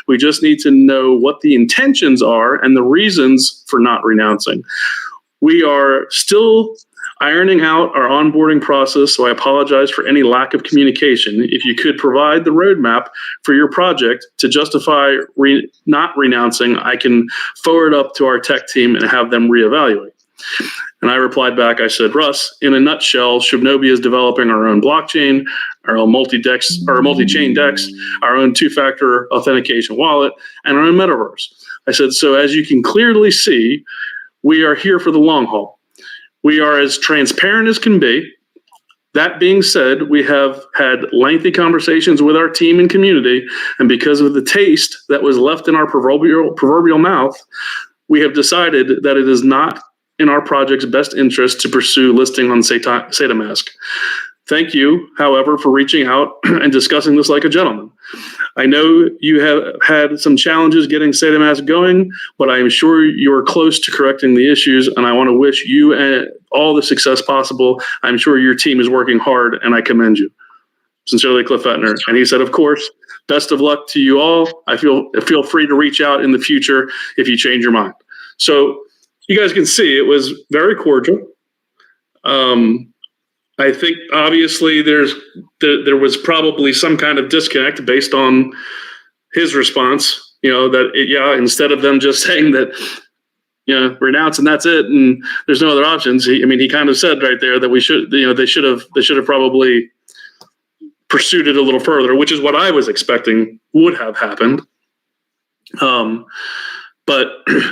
We just need to know what the intentions are and the reasons for not renouncing. We are still ironing out our onboarding process, so I apologize for any lack of communication. If you could provide the roadmap for your project to justify not renouncing, I can forward up to our tech team and have them reevaluate. And I replied back, I said, Russ, in a nutshell, Shibnobi is developing our own blockchain, our own multi-chain DEX, our own two-factor authentication wallet, and our own metaverse. I said, so as you can clearly see, we are here for the long haul. We are as transparent as can be. That being said, we have had lengthy conversations with our team and community, and because of the taste that was left in our proverbial mouth, we have decided that it is not in our project's best interest to pursue listing on SataMask. Thank you, however, for reaching out and discussing this like a gentleman. I know you have had some challenges getting SataMask going, but I am sure you are close to correcting the issues, and I want to wish you all the success possible. I'm sure your team is working hard, and I commend you. Sincerely, Cliff Etner. And he said, of course, best of luck to you all. I feel free to reach out in the future if you change your mind. So you guys can see it was very cordial. I think obviously there was probably some kind of disconnect based on his response, instead of them just saying that, renounce and that's it and there's no other options. He kind of said right there that they should have probably pursued it a little further, which is what I was expecting would have happened. But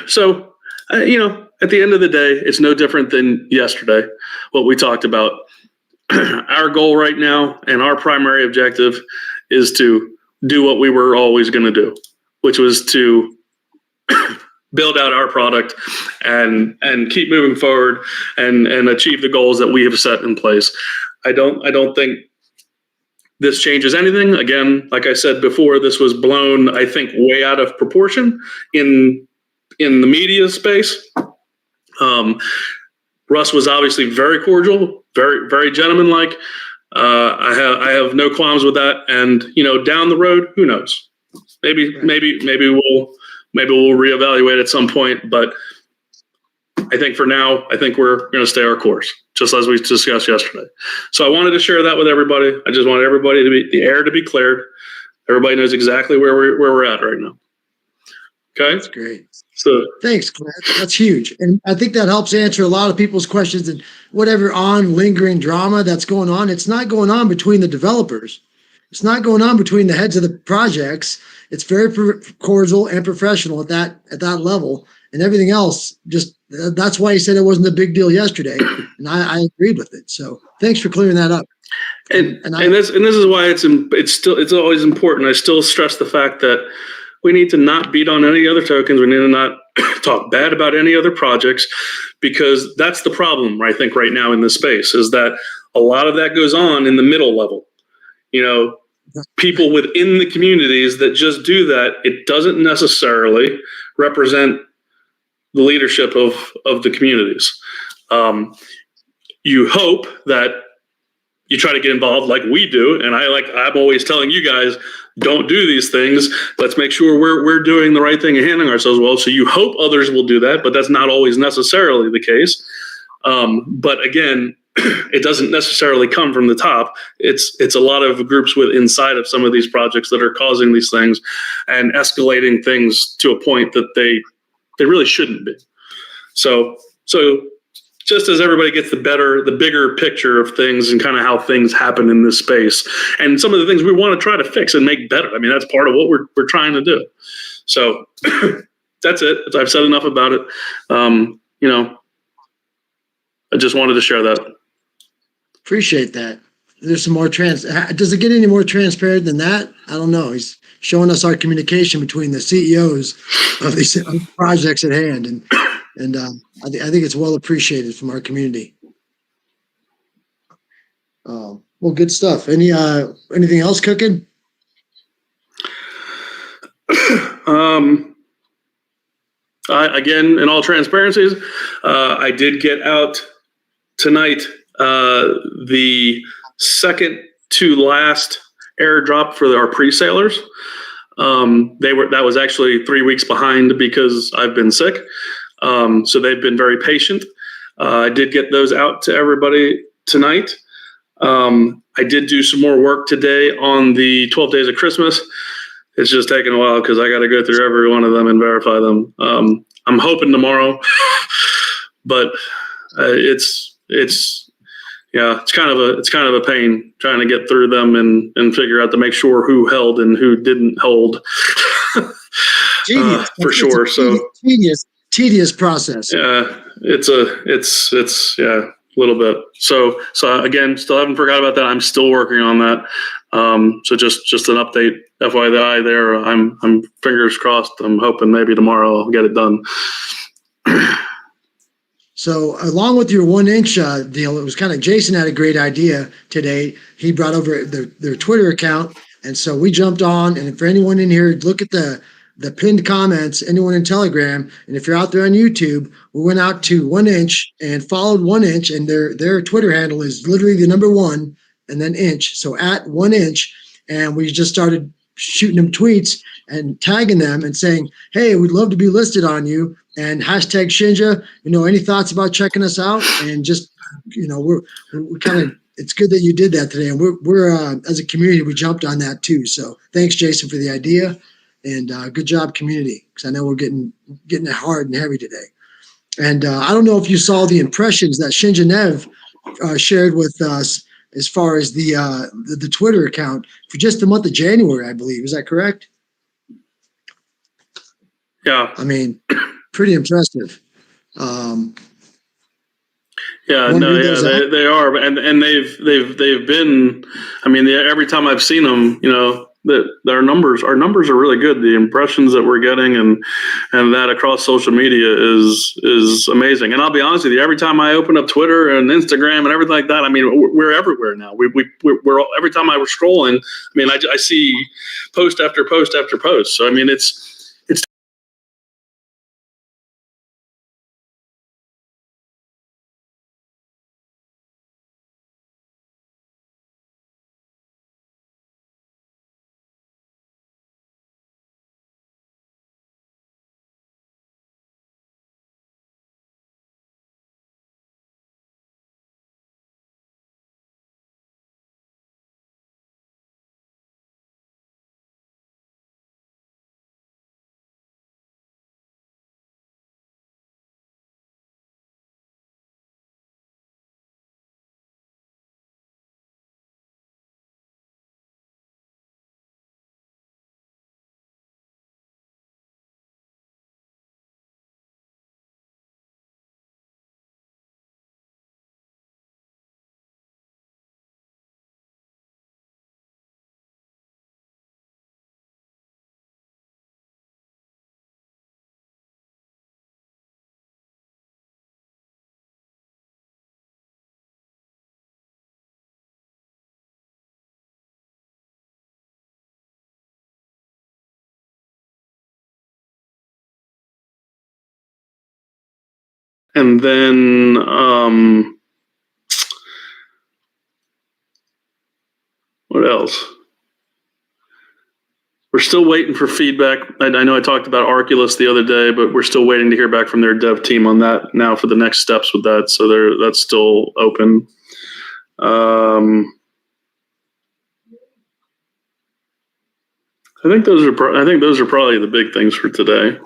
so, at the end of the day, it's no different than yesterday, what we talked about. Our goal right now and our primary objective is to do what we were always going to do, which was to build out our product and keep moving forward and achieve the goals that we have set in place. I don't think this changes anything. Again, like I said before, this was blown, I think, way out of proportion in the media space. Russ was obviously very cordial, very, very gentlemanlike. I have no qualms with that. And down the road, who knows? Maybe we'll reevaluate at some point. But I think for now, we're going to stay our course, just as we discussed yesterday. So I wanted to share that with everybody. I just wanted everybody the air to be cleared. Everybody knows exactly where we're at right now. Okay, that's great. So thanks, Clint. That's huge. And I think that helps answer a lot of people's questions and whatever lingering drama that's going on. It's not going on between the developers. It's not going on between the heads of the projects. It's very cordial and professional at that level, and everything else that's why he said it wasn't a big deal yesterday. And I agreed with it. So thanks for clearing that up. And this is why it's always important. I still stress the fact that we need to not beat on any other tokens. We need to not talk bad about any other projects, because that's the problem, I think, right now in this space, is that a lot of that goes on in the middle level. People within the communities that just do that, it doesn't necessarily represent the leadership of the communities. You hope that you try to get involved like we do. And I'm always telling you guys, don't do these things. Let's make sure we're doing the right thing and handling ourselves well. So you hope others will do that, but that's not always necessarily the case. But again, it doesn't necessarily come from the top. It's a lot of groups inside of some of these projects that are causing these things and escalating things to a point that they really shouldn't be. So just as everybody gets the bigger picture of things and kind of how things happen in this space and some of the things we want to try to fix and make better. That's part of what we're trying to do. So that's it. I've said enough about it. I just wanted to share that. Appreciate that. There's some more does it get any more transparent than that? I don't know. He's showing us our communication between the CEOs of these projects at hand. And I think it's well appreciated from our community. Well, good stuff. Anything else cooking? Again, in all transparencies, I did get out tonight the second to last airdrop for our pre-sailers. That was actually 3 weeks behind because I've been sick. So they've been very patient. I did get those out to everybody tonight. I did do some more work today on the 12 Days of Christmas. It's just taking a while because I got to go through every one of them and verify them. I'm hoping tomorrow, but it's kind of a pain trying to get through them and figure out to make sure who held and who didn't hold. For sure. Tedious process. Yeah, it's a little bit. So again, still haven't forgot about that. I'm still working on that. So just an update, FYI there. I'm fingers crossed. I'm hoping maybe tomorrow I'll get it done. So along with your 1-inch deal, it was kind of, Jason had a great idea today. He brought over their Twitter account. And so we jumped on, and for anyone in here, look at the pinned comments, anyone in Telegram. And if you're out there on YouTube, we went out to 1-inch and followed 1-inch, and their Twitter handle is literally the number 1 and then inch. So at 1-inch, and we just started shooting them tweets and tagging them and saying, hey, we'd love to be listed on you. And hashtag Shinja, any thoughts about checking us out? And just, we're kind of, it's good that you did that today. And we're as a community, we jumped on that too. So thanks, Jason, for the idea, and good job, community. Because I know we're getting it hard and heavy today. And I don't know if you saw the impressions that Shinja Nev shared with us as far as the Twitter account for just the month of January, I believe. Is that correct? Yeah. I mean, pretty impressive. They are, and they've been. I mean, every time I've seen them, that our numbers are really good. The impressions that we're getting and that across social media is amazing. And I'll be honest with you, every time I open up Twitter and Instagram and everything like that, I mean, we're everywhere now. We're all, every time I was scrolling, I mean, I see post after post after post. So I mean, it's. And then what else? We're still waiting for feedback. I know I talked about Arculus the other day, but we're still waiting to hear back from their dev team on that now for the next steps with that. So that's still open. I think those are probably the big things for today.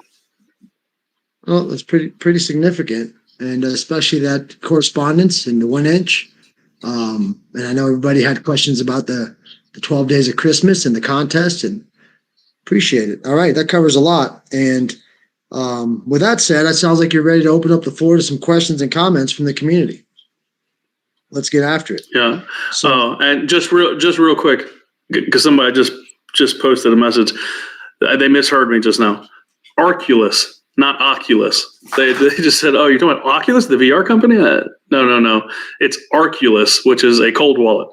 Well, that's pretty significant, and especially that correspondence and the 1-inch. And I know everybody had questions about the 12 Days of Christmas and the contest, and appreciate it. All right, that covers a lot. And with that said, it sounds like you're ready to open up the floor to some questions and comments from the community. Let's get after it. Yeah. So, and just real quick, because somebody just posted a message. They misheard me just now. Arculus, not Oculus. They just said, "Oh, you're talking about Oculus, the VR company?" No. It's Arculus, which is a cold wallet.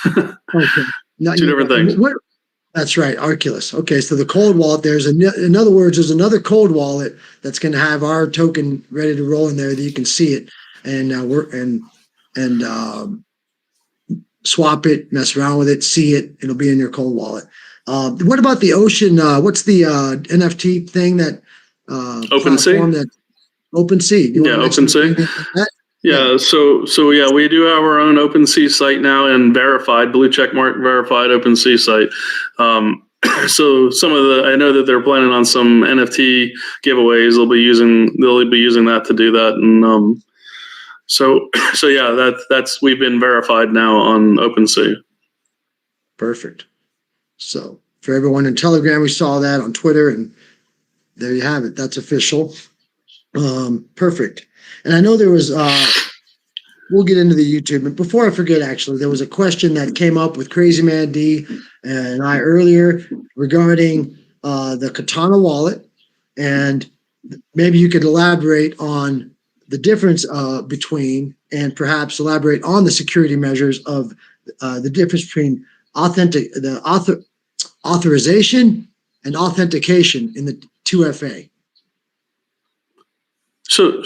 Okay. Two different things. That's right, Arculus. Okay, so the cold wallet. There's in other words, there's another cold wallet that's going to have our token ready to roll in there that you can see it and swap it, mess around with it, see it. It'll be in your cold wallet. What about the Ocean? What's the NFT thing that platform OpenSea? that OpenSea? You want Yeah, to mention OpenSea. anything like that? Yeah, Yeah, so yeah, we do have our own OpenSea site now and verified, blue check mark verified OpenSea site. So some of I know that they're planning on some NFT giveaways. They'll be using that to do that, and so yeah, that's we've been verified now on OpenSea. perfect. So for everyone in Telegram, we saw that on Twitter, and there you have it. That's official. Perfect. And I know there was we'll get into the YouTube. But before I forget, actually, there was a question that came up with Crazy Man D and I earlier regarding the Katana wallet. And maybe you could elaborate on the difference between and perhaps elaborate on the security measures of the difference between authorization and authentication in the 2FA. So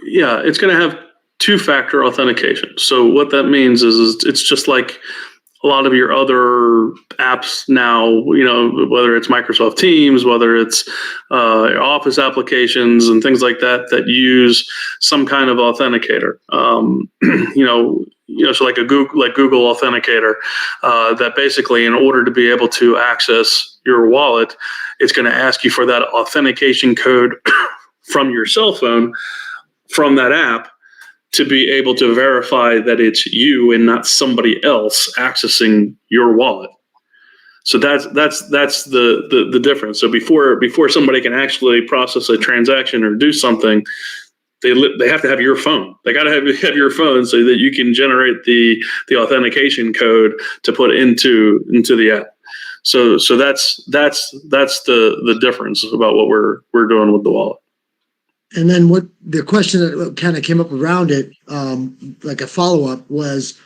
yeah, it's going to have two-factor authentication. So what that means is it's just like a lot of your other apps now, whether it's Microsoft Teams, whether it's Office applications and things like that that use some kind of authenticator. So like Google Authenticator, that basically, in order to be able to access your wallet, it's going to ask you for that authentication code from your cell phone, from that app, to be able to verify that it's you and not somebody else accessing your wallet. So that's the difference. So before somebody can actually process a transaction or do something, they have to have your phone. They got to have your phone so that you can generate the authentication code to put into the app. So that's the difference about what we're doing with the wallet. And then what the question that kind of came up around it, like a follow-up, was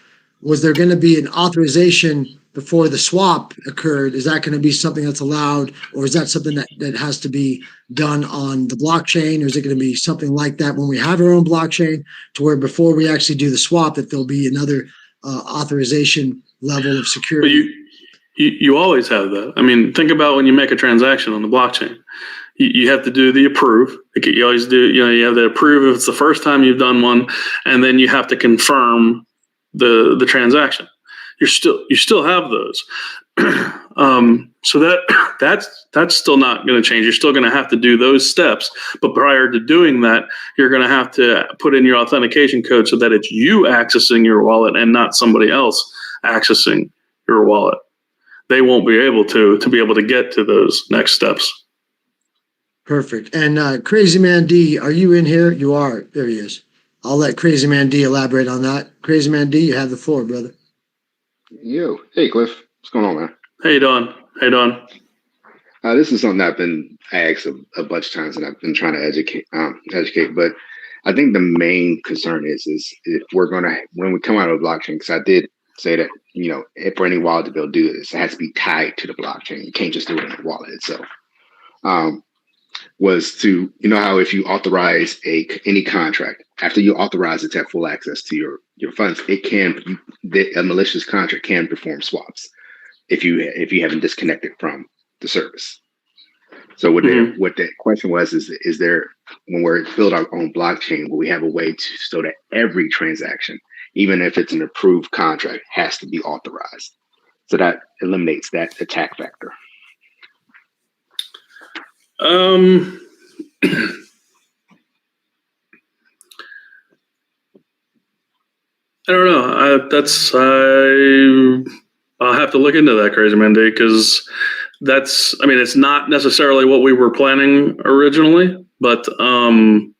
there going to be an authorization before the swap occurred? Is that going to be something that's allowed, or is that something that has to be done on the blockchain, or is it going to be something like that when we have our own blockchain, to where before we actually do the swap, that there'll be another authorization level of security? But you always have that. I mean, think about when you make a transaction on the blockchain. You have to do the approve. Like you always do. You have to approve if it's the first time you've done one, and then you have to confirm the transaction. You still have those. So that's still not going to change. You're still going to have to do those steps. But prior to doing that, you're going to have to put in your authentication code so that it's you accessing your wallet and not somebody else accessing your wallet. They won't be able to get to those next steps. Perfect. And Crazy Man D, are you in here? You are. There he is. I'll let Crazy Man D elaborate on that. Crazy Man D, you have the floor, brother. Yo, hey Cliff, what's going on, man? How you doing? This is something I've been asked a bunch of times, and I've been trying to educate. But I think the main concern is if when we come out of the blockchain, because I did say that for any wallet to be able to do this, it has to be tied to the blockchain. You can't just do it in the wallet itself. Was to how if you authorize any contract, after you authorize it to have full access to your funds, a malicious contract can perform swaps if you haven't disconnected from the service. So what the question was is there, when we're build our own blockchain, will we have a way so that every transaction, even if it's an approved contract, has to be authorized? So that eliminates that attack factor. I don't know. I'll have to look into that, Crazy Man D, because it's not necessarily what we were planning originally. But so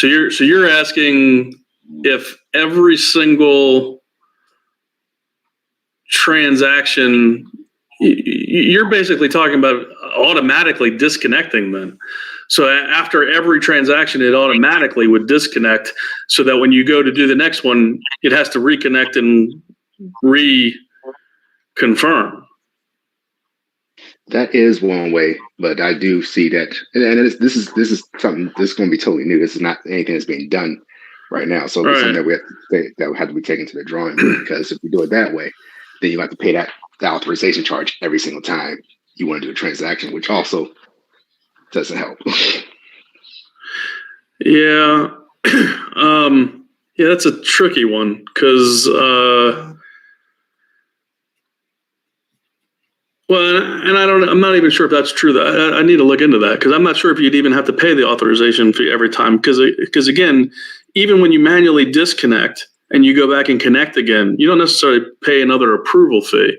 you're asking if every single transaction, you're basically talking about automatically disconnecting then. So after every transaction, it automatically would disconnect, so that when you go to do the next one, it has to reconnect and reconfirm. That is one way, but I do see that, and this is something that's going to be totally new. This is not anything that's being done right now, so it's something that we have to be taken to the drawing board. Because if we do it that way, then you have to pay that the authorization charge every single time you want to do a transaction, which also doesn't help. Yeah. Yeah, that's a tricky one because, well, and I'm not even sure if that's true. I need to look into that because I'm not sure if you'd even have to pay the authorization fee every time. Because again, even when you manually disconnect and you go back and connect again, you don't necessarily pay another approval fee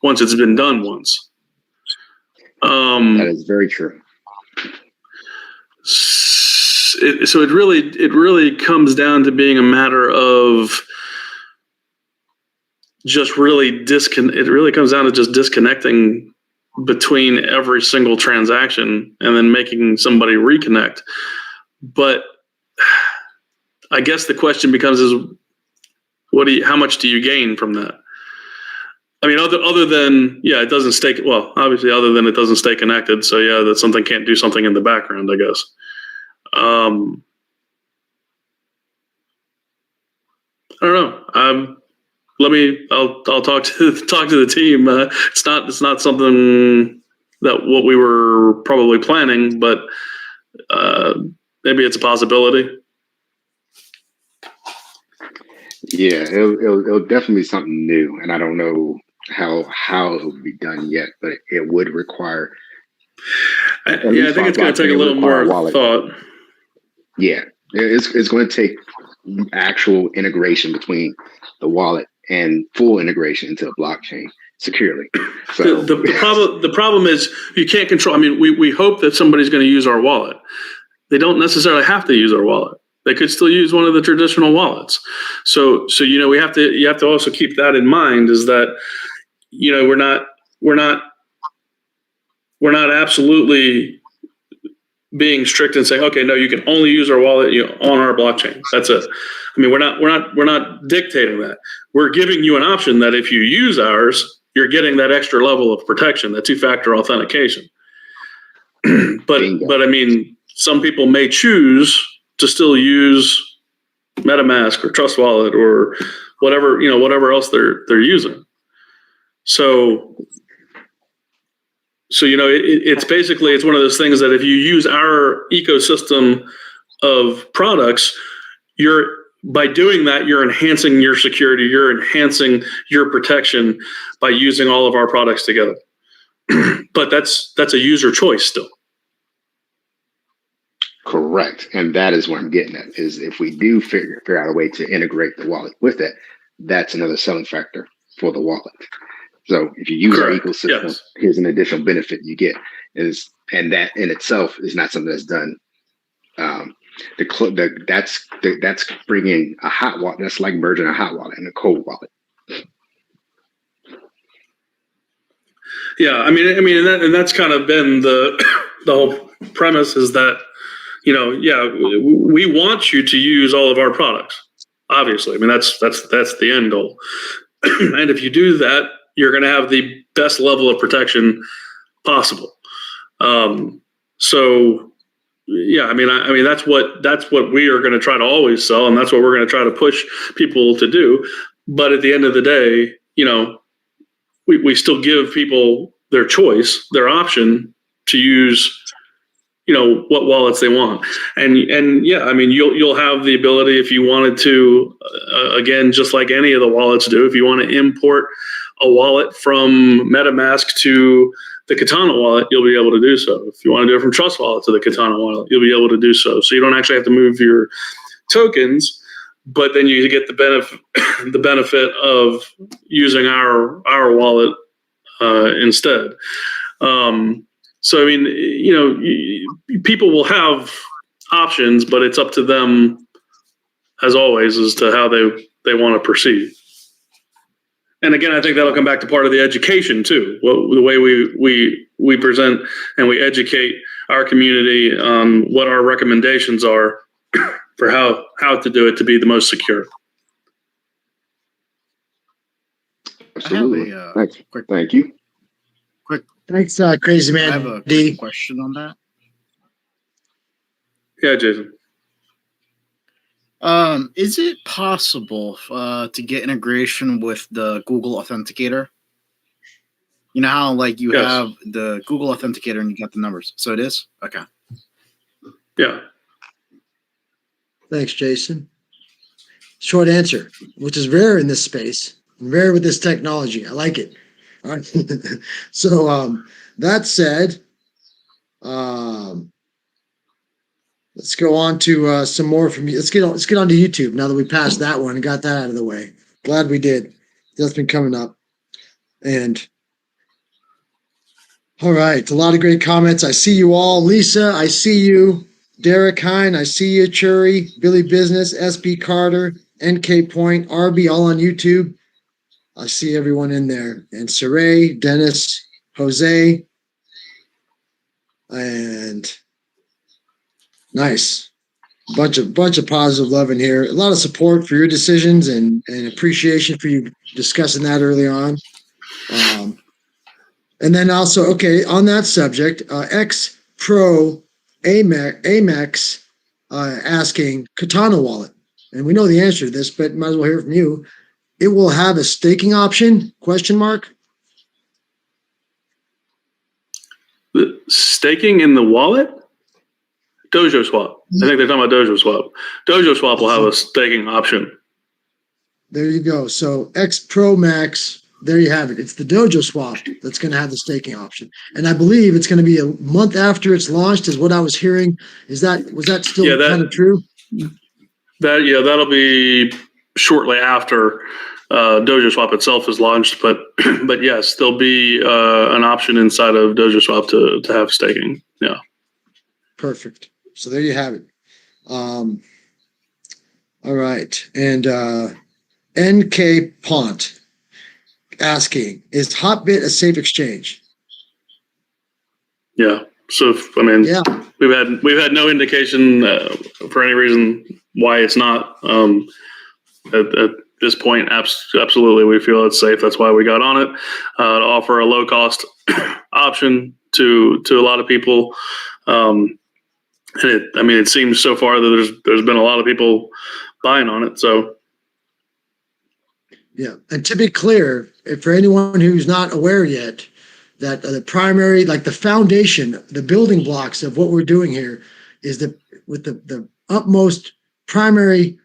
once it's been done once. That is very true. So it really comes down to being a matter of just really it really comes down to just disconnecting between every single transaction and then making somebody reconnect. But I guess the question becomes is how much do you gain from that? I mean, other than, yeah, it doesn't stay, well, obviously other than it doesn't stay connected. So yeah, that something can't do something in the background, I guess. I don't know. I'll talk to the team. It's not something that what we were probably planning, but maybe it's a possibility. Yeah, it'll definitely be something new, and I don't know how it will be done yet, but it would require. I think it's going to take a little more thought. Yeah, it's going to take actual integration between the wallet and full integration into the blockchain securely. So the problem is you can't control. I mean, we hope that somebody's going to use our wallet. They don't necessarily have to use our wallet. They could still use one of the traditional wallets. So you have to also keep that in mind, is that we're not absolutely being strict and saying, okay, no, you can only use our wallet on our blockchain. That's it. I mean, we're not dictating that. We're giving you an option that if you use ours, you're getting that extra level of protection, that two-factor authentication. but I mean, some people may choose to still use MetaMask or Trust Wallet or whatever else they're using. So it's basically, it's one of those things that if you use our ecosystem of products, by doing that, you're enhancing your security, you're enhancing your protection by using all of our products together. But that's a user choice still. Correct. And that is what I'm getting at, is if we do figure out a way to integrate the wallet with it, that's another selling factor for the wallet. So if you use our ecosystem, yes, here's an additional benefit you get, and that in itself is not something that's done. That's bringing a hot wallet. That's like merging a hot wallet and a cold wallet. Yeah, I mean, and that's kind of been the whole premise, is that we want you to use all of our products. Obviously, I mean that's the end goal. And if you do that, you're going to have the best level of protection possible. So, yeah, I mean that's what we are going to try to always sell, and that's what we're going to try to push people to do. But at the end of the day, we still give people their choice, their option to use what wallets they want. And yeah, I mean, you'll have the ability, if you wanted to, again, just like any of the wallets do, if you want to import a wallet from MetaMask to the Katana wallet, you'll be able to do so. If you want to do it from Trust Wallet to the Katana wallet, you'll be able to do so. So you don't actually have to move your tokens, but then you get the benefit of using our wallet instead. So, I mean, people will have options, but it's up to them, as always, as to how they want to proceed. And again, I think that'll come back to part of the education too. The way we present and we educate our community on what our recommendations are for how to do it to be the most secure. Absolutely. Thank you. Thanks, Crazy Man. I have a quick question on that. Yeah, Jason. Is it possible to get integration with the Google Authenticator? You know how like you Yes. have the Google Authenticator and you got the numbers. So it is? Okay. Yeah. Thanks, Jason. Short answer, which is rare in this space, rare with this technology. I like it. All right. So that said, let's go on to some more from you. Let's get on to YouTube now that we passed that one and got that out of the way. Glad we did. That's been coming up. And all right, a lot of great comments. I see you all. Lisa, I see you. Derek Hine, I see you. Churi, Billy Business, SB Carter, NK Point, RB, all on YouTube. I see everyone in there. And Saray, Dennis, Jose, and nice. Bunch of positive love in here. A lot of support for your decisions and appreciation for you discussing that early on. And then also, okay, on that subject, X Pro Amex asking Katana wallet, and we know the answer to this, but might as well hear from you. It will have a staking option? Question mark. The staking in the wallet? Dojo Swap. I think they're talking about Dojo Swap. Dojo Swap will have a staking option. There you go. So X Pro Max, there you have it. It's the Dojo Swap that's going to have the staking option, and I believe it's going to be a month after it's launched, is what I was hearing. Was that still kind of true? That'll be shortly after Dojo Swap itself is launched, but yes, there'll be an option inside of Dojo Swap to have staking. Yeah. Perfect. So there you have it. All right. And NK Pont asking, is Hotbit a safe exchange? Yeah. So we've had no indication for any reason why it's not. At this point, absolutely, we feel it's safe. That's why we got on it to offer a low cost option to a lot of people. And it seems so far that there's been a lot of people buying on it. So. Yeah, and to be clear, for anyone who's not aware yet, that the primary, like the foundation, the building blocks of what we're doing here is that with the utmost primary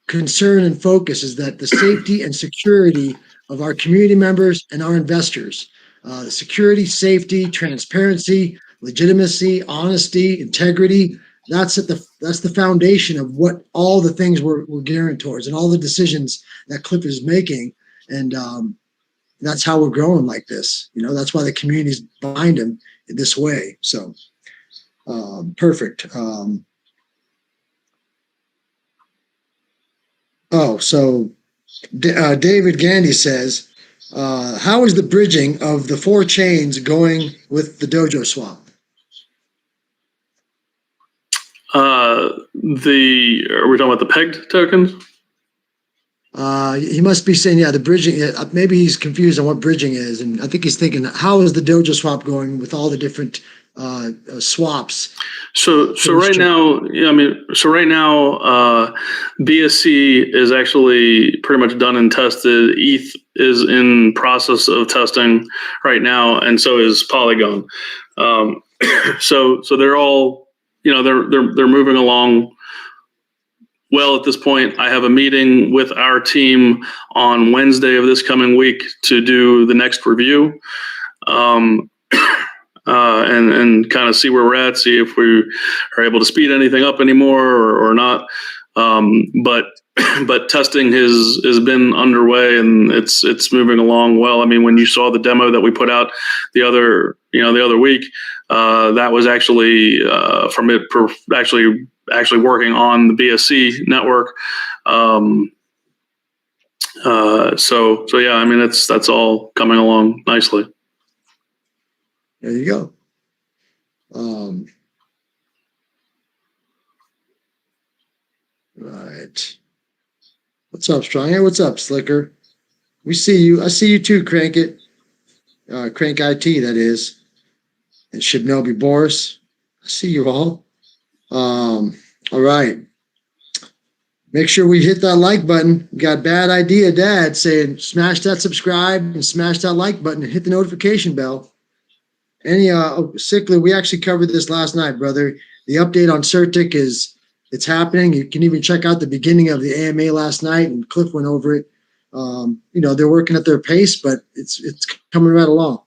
concern and focus is that the safety and security of our community members and our investors, the security, safety, transparency, legitimacy, honesty, integrity. That's the foundation of what all the things we're gearing towards and all the decisions that Cliff is making. And that's how we're growing like this. That's why the community's behind him in this way. So perfect. So David Gandy says, how is the bridging of the 4 chains going with the Dojo Swap? Are we talking about the pegged tokens? He must be saying, the bridging. Maybe he's confused on what bridging is, and I think he's thinking, how is the Dojo Swap going with all the different swaps? So right now, BSC is actually pretty much done and tested. ETH is in process of testing right now, and so is Polygon. So they're all, they're moving along well at this point. I have a meeting with our team on Wednesday of this coming week to do the next review. And kind of see where we're at, see if we are able to speed anything up anymore or not. But testing has been underway and it's moving along well. When you saw the demo that we put out the other week, that was actually actually working on the BSC network. So yeah, that's all coming along nicely. There you go. Right. What's up, Strong? Hey, what's up, Slicker? We see you. I see you too, Crank It. Crank IT, that is. And Shibnobi Boris. I see you all. All right. make sure we hit that like button. We got bad idea, Dad, saying smash that subscribe and smash that like button and hit the notification bell. Sickly, we actually covered this last night, brother. The update on CERTIC it's happening. You can even check out the beginning of the AMA last night, and Cliff went over it. They're working at their pace, but it's coming right along.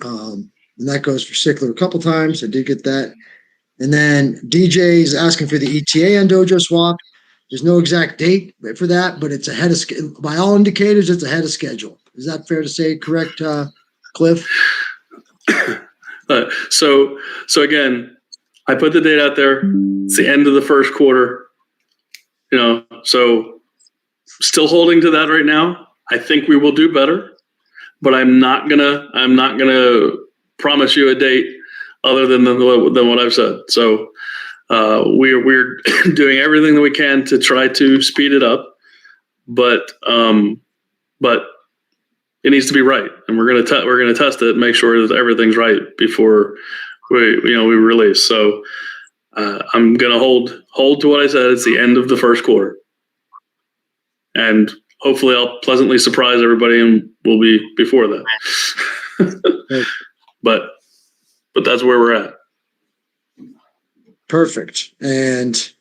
And that goes for Sickler a couple times. I did get that. And then DJ is asking for the ETA on Dojo Swap. There's no exact date for that, but it's ahead of by all indicators, it's ahead of schedule. Is that fair to say? Correct, Cliff? So again, I put the date out there. It's the end of the first quarter. So still holding to that right now. I think we will do better, but I'm not gonna promise you a date other than what I've said. So we're doing everything that we can to try to speed it up, but it needs to be right, and we're gonna test it and make sure that everything's right before we release. So I'm gonna hold to what I said. It's the end of the first quarter, and hopefully I'll pleasantly surprise everybody and we'll be before that. but that's where we're at. Perfect. And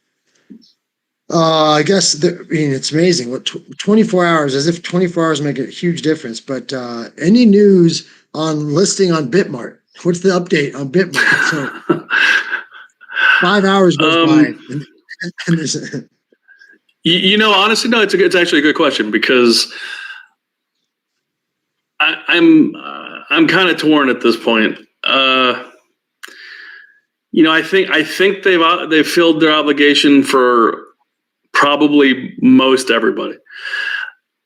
I guess it's amazing what 24 hours, as if 24 hours make a huge difference. But any news on listing on Bitmart? What's the update on Bitmart? So 5 hours goes by. And there's honestly, no, it's actually a good question, because I'm kind of torn at this point. I think they've filled their obligation for probably most everybody.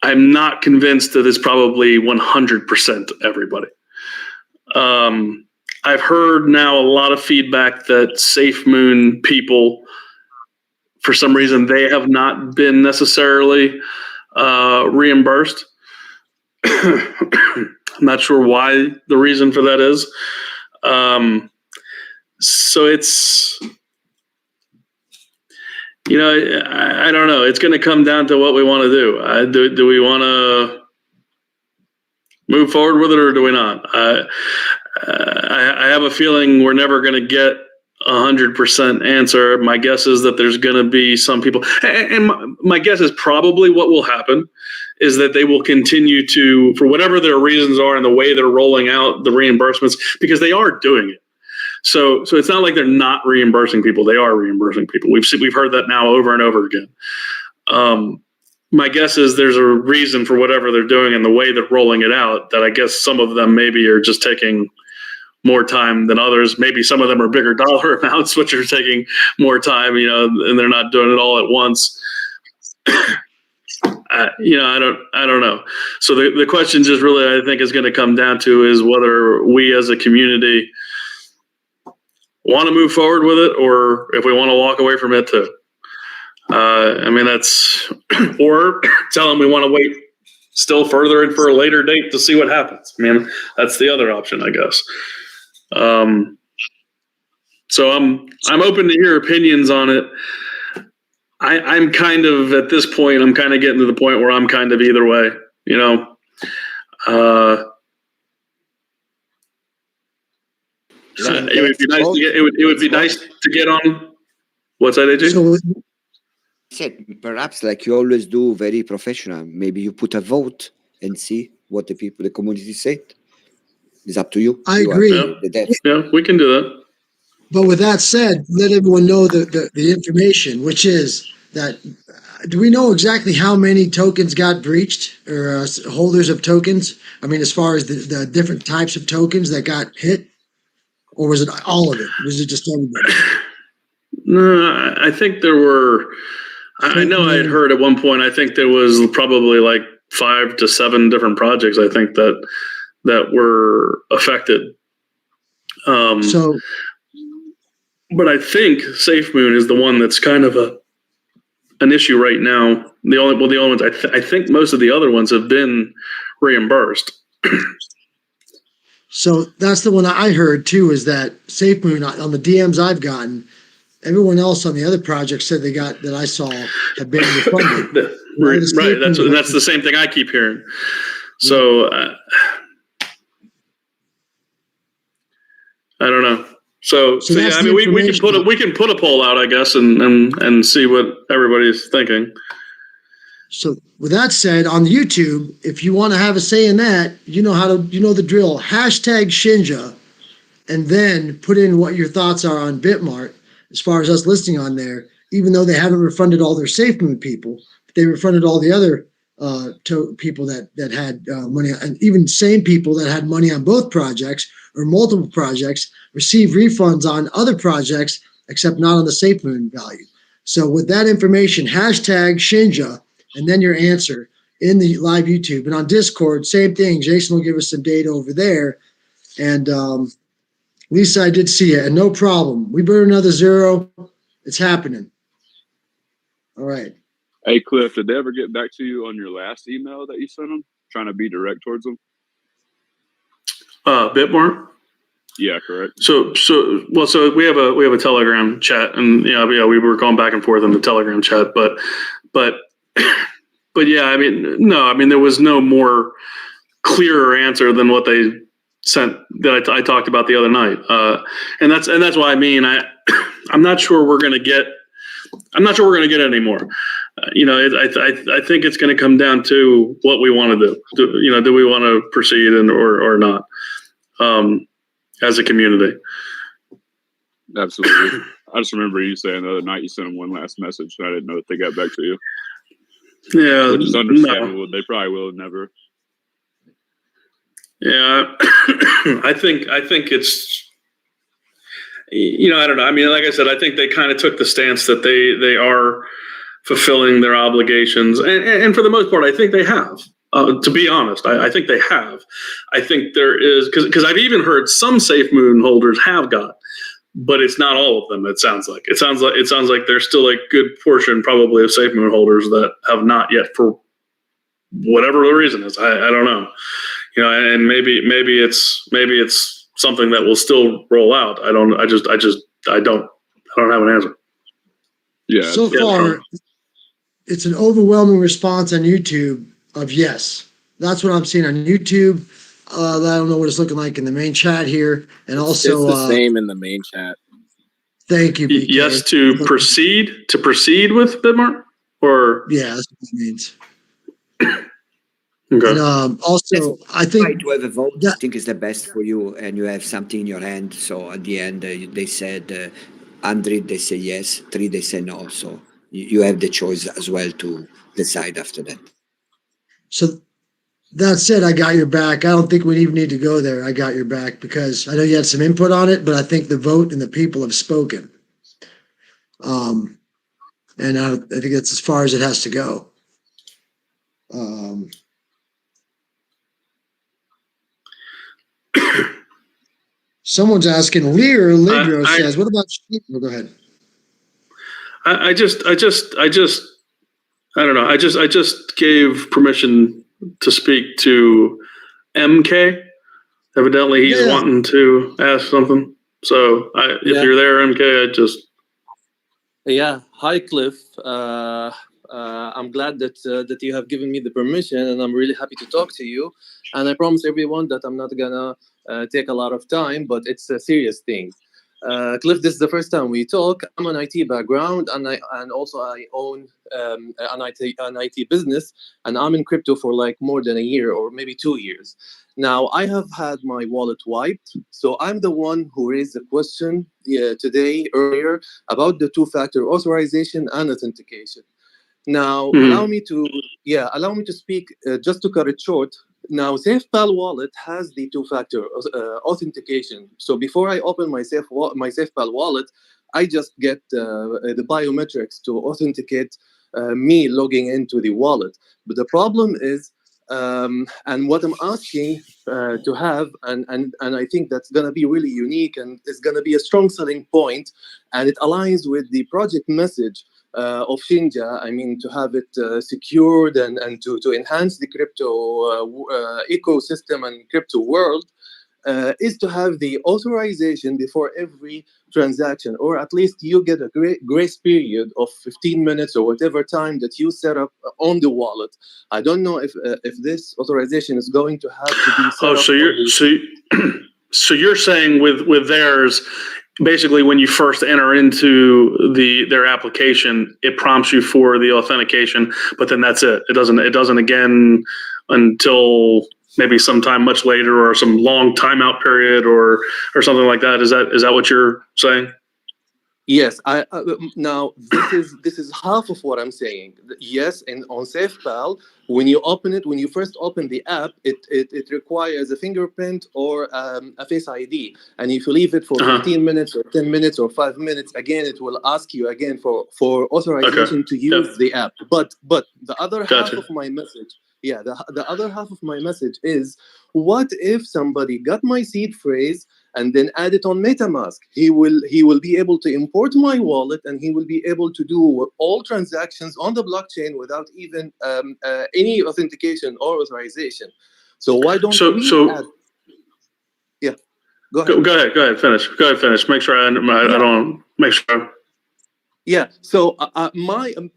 I'm not convinced that it's probably 100% everybody. I've heard now a lot of feedback that SafeMoon people, for some reason, they have not been necessarily reimbursed. I'm not sure why the reason for that is. So it's, I don't know. It's going to come down to what we want to do. Do we want to move forward with it, or do we not? I have a feeling we're never going to get 100% answer. My guess is that there's going to be some people, and my guess is probably what will happen is that they will continue to, for whatever their reasons are and the way they're rolling out the reimbursements, because they are doing it. So it's not like they're not reimbursing people. They are reimbursing people. We've heard that now over and over again. My guess is there's a reason for whatever they're doing and the way they're rolling it out, that I guess some of them maybe are just taking more time than others. Maybe some of them are bigger dollar amounts, which are taking more time, and they're not doing it all at once. I don't know. So the question just really, I think, is going to come down to is whether we as a community want to move forward with it, or if we want to walk away from it too. That's, or tell them we want to wait still further and for a later date to see what happens. That's the other option, I guess. So I'm open to hear opinions on it. I'm kind of, at this point, I'm kind of getting to the point where I'm kind of either way, it would be nice to get on. What's that, AJ? so Said perhaps, like you always do, very professional. Maybe you put a vote and see what the community said. It's up to you. I You are agree. Yeah, we can do that. But with that said, let everyone know the information, which is that, do we know exactly how many tokens got breached, or holders of tokens? As far as the different types of tokens that got hit, or was it all of it? Was it just everybody? No, I think there were, I know I had heard at one point, I think there was probably like 5 to 7 different projects, I think, that were affected. So, but I think SafeMoon is the one that's kind of an issue right now. The only ones, I think most of the other ones have been reimbursed. so that's the one I heard too, is that SafeMoon, on the DMs I've gotten, Everyone else on the other project said they got that I saw have been refunded. Right. That's the same thing I keep hearing. So I don't know. So yeah, I mean, we can put a poll out, I guess, and see what everybody's thinking. So with that said, on YouTube, if you want to have a say in that, you know the drill. Hashtag Shinja, and then put in what your thoughts are on Bitmart as far as us listing on there. Even though they haven't refunded all their SafeMoon people, they refunded all the other people that had money, and even same people that had money on both projects or multiple projects receive refunds on other projects, except not on the SafeMoon value. So with that information, hashtag Shinja, and then your answer in the live YouTube. And on Discord, same thing. Jason will give us some data over there. And Lisa, I did see it, and no problem. We burn another zero. It's happening. All right. Hey, Cliff, did they ever get back to you on your last email that you sent them, trying to be direct towards them? Bitmart? Yeah, correct. So we have a Telegram chat, and yeah, we were going back and forth in the Telegram chat, but yeah, I mean, there was no more clearer answer than what they sent that I talked about the other night, and that's why I'm not sure we're gonna get any more. I think it's going to come down to what we want to do. Do we want to proceed or not as a community? Absolutely. I just remember you saying the other night you sent them one last message, and I didn't know if they got back to you. Yeah, which is understandable. No. They probably will never. Yeah, I think it's. I don't know. I mean, like I said, I think they kind of took the stance that they are fulfilling their obligations, and for the most part, I think they have. To be honest, I think they have. I think there is because I've even heard some SafeMoon holders have got, but it's not all of them. It sounds like there's still a good portion, probably, of SafeMoon holders that have not yet, for whatever the reason is. I don't know. And maybe it's something that will still roll out. I don't have an answer. Yeah. So far, it's an overwhelming response on YouTube of yes. That's what I'm seeing on YouTube. I don't know what it's looking like in the main chat here, and also it's the same in the main chat. Thank you, BK. Yes, to proceed with Bitmart, or yeah, that's what it means. Okay. And also, I think to have a vote, I think is the best for you, and you have something in your hand. So at the end, they said 100, they say yes, 3, they say no. So you have the choice as well to decide after that. So that said, I got your back. I don't think we even need to go there. I got your back because I know you had some input on it, but I think the vote and the people have spoken. And I think that's as far as it has to go. Someone's asking, Ligro says, what about Sheeple? Go ahead. I don't know. I just gave permission to speak to MK. Evidently, he's wanting to ask something. So if you're there, MK, Yeah. Hi, Cliff. I'm glad that you have given me the permission, and I'm really happy to talk to you. And I promise everyone that I'm not gonna take a lot of time, but it's a serious thing. Cliff, this is the first time we talk. I'm an IT background, and also I own an IT business, and I'm in crypto for like more than a year or maybe 2 years. Now, I have had my wallet wiped, so I'm the one who raised the question earlier about the two-factor authorization and authentication. Now, allow me to speak. Just to cut it short. Now, SafePal wallet has the two-factor authentication. So before I open my SafePal wallet, I just get the biometrics to authenticate me logging into the wallet. But the problem is, and what I'm asking to have, and I think that's going to be really unique and it's going to be a strong selling point, and it aligns with the project message of Shinja. I mean, to have it secured and to enhance the crypto ecosystem and crypto world. is to have the authorization before every transaction, or at least you get a grace period of 15 minutes or whatever time that you set up on the wallet. I don't know if this authorization is going to have to be set Oh, up. so you're saying with theirs, basically when you first enter into their application, it prompts you for the authentication, but then that's it. It doesn't again until maybe sometime much later or some long timeout period or something like that. Is that what you're saying? Yes, now this is half of what I'm saying. Yes, and on SafePal, when you first open the app, it requires a fingerprint or a Face ID, and if you leave it for 15 minutes or 10 minutes or 5 minutes, again it will ask you again for authorization to use the app. But the other half of my message, the other half of my message is, what if somebody got my seed phrase and then add it on MetaMask? He will be able to import my wallet, and he will be able to do all transactions on the blockchain without even any authentication or authorization. So why don't we add? Yeah, go ahead. Go ahead. Finish. Make sure I don't make sure. Yeah, so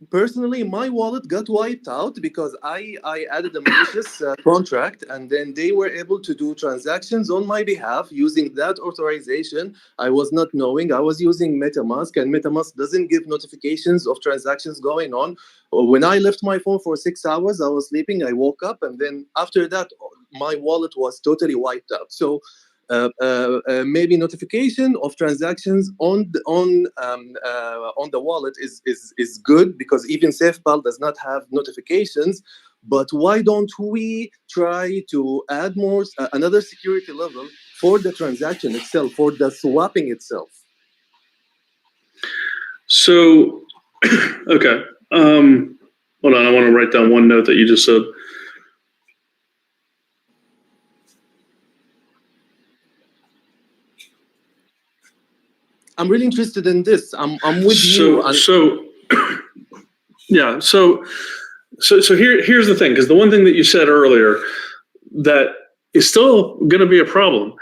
personally, my wallet got wiped out because I added a malicious contract, and then they were able to do transactions on my behalf using that authorization. I was not knowing. I was using MetaMask, and MetaMask doesn't give notifications of transactions going on. When I left my phone for 6 hours, I was sleeping. I woke up, and then after that, my wallet was totally wiped out. So maybe notification of transactions on the wallet is good, because even SafePal does not have notifications. But why don't we try to add more another security level for the transaction itself, for the swapping itself? So, okay. Hold on, I want to write down one note that you just said. I'm really interested in this. I'm with you. Yeah. So here's the thing, because the one thing that you said earlier that is still going to be a problem.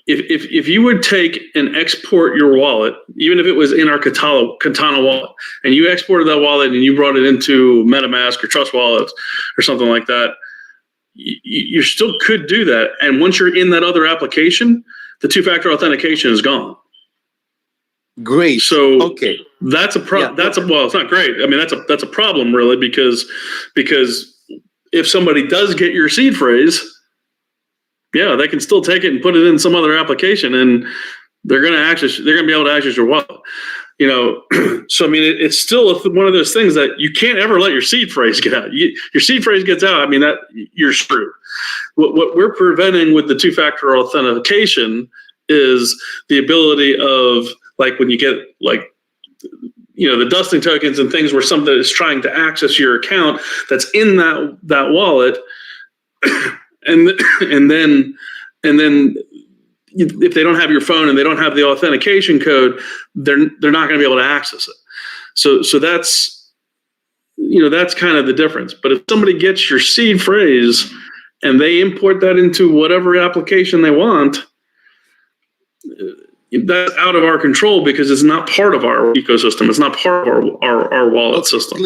If you would take and export your wallet, even if it was in our Katana wallet, and you exported that wallet and you brought it into MetaMask or Trust Wallets or something like that, you still could do that. And once you're in that other application, the two-factor authentication is gone. Great. So okay, that's a problem. Well, it's not great. I mean, that's a problem really, because if somebody does get your seed phrase, yeah, they can still take it and put it in some other application, and they're going to be able to access your wallet. So I mean, it's still one of those things that you can't ever let your seed phrase get out. Your seed phrase gets out, I mean, that you're screwed. What we're preventing with the two-factor authentication is the ability of, like, when you get the dusting tokens and things where somebody is trying to access your account that's in that wallet, and then if they don't have your phone and they don't have the authentication code, they're not going to be able to access it. So that's kind of the difference. But if somebody gets your seed phrase and they import that into whatever application they want, that's out of our control, because it's not part of our ecosystem. It's not part of our wallet system.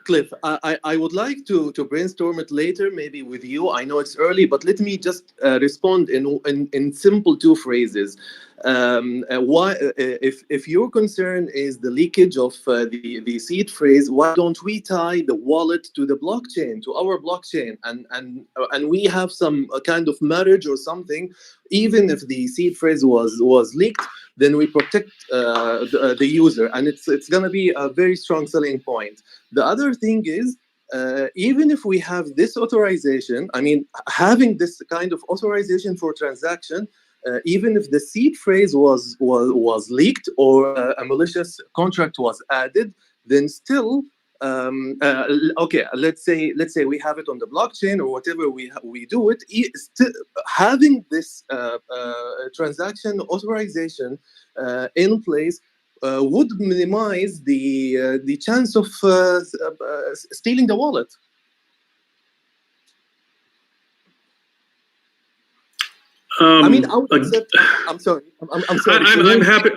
Cliff, I would like to brainstorm it later, maybe with you. I know it's early, but let me just respond in simple two phrases. Why, if your concern is the leakage of the seed phrase, why don't we tie the wallet to the blockchain, to our blockchain, and we have some kind of marriage or something? Even if the seed phrase was leaked, then we protect the user, and it's going to be a very strong selling point. The other thing is, even if we have this authorization, I mean, having this kind of authorization for transaction, even if the seed phrase was leaked or a malicious contract was added, then still, okay, let's say we have it on the blockchain or whatever we do it, still having this transaction authorization in place would minimize the chance of stealing the wallet. I mean, I would accept. I'm sorry. I'm sorry. I'm happy.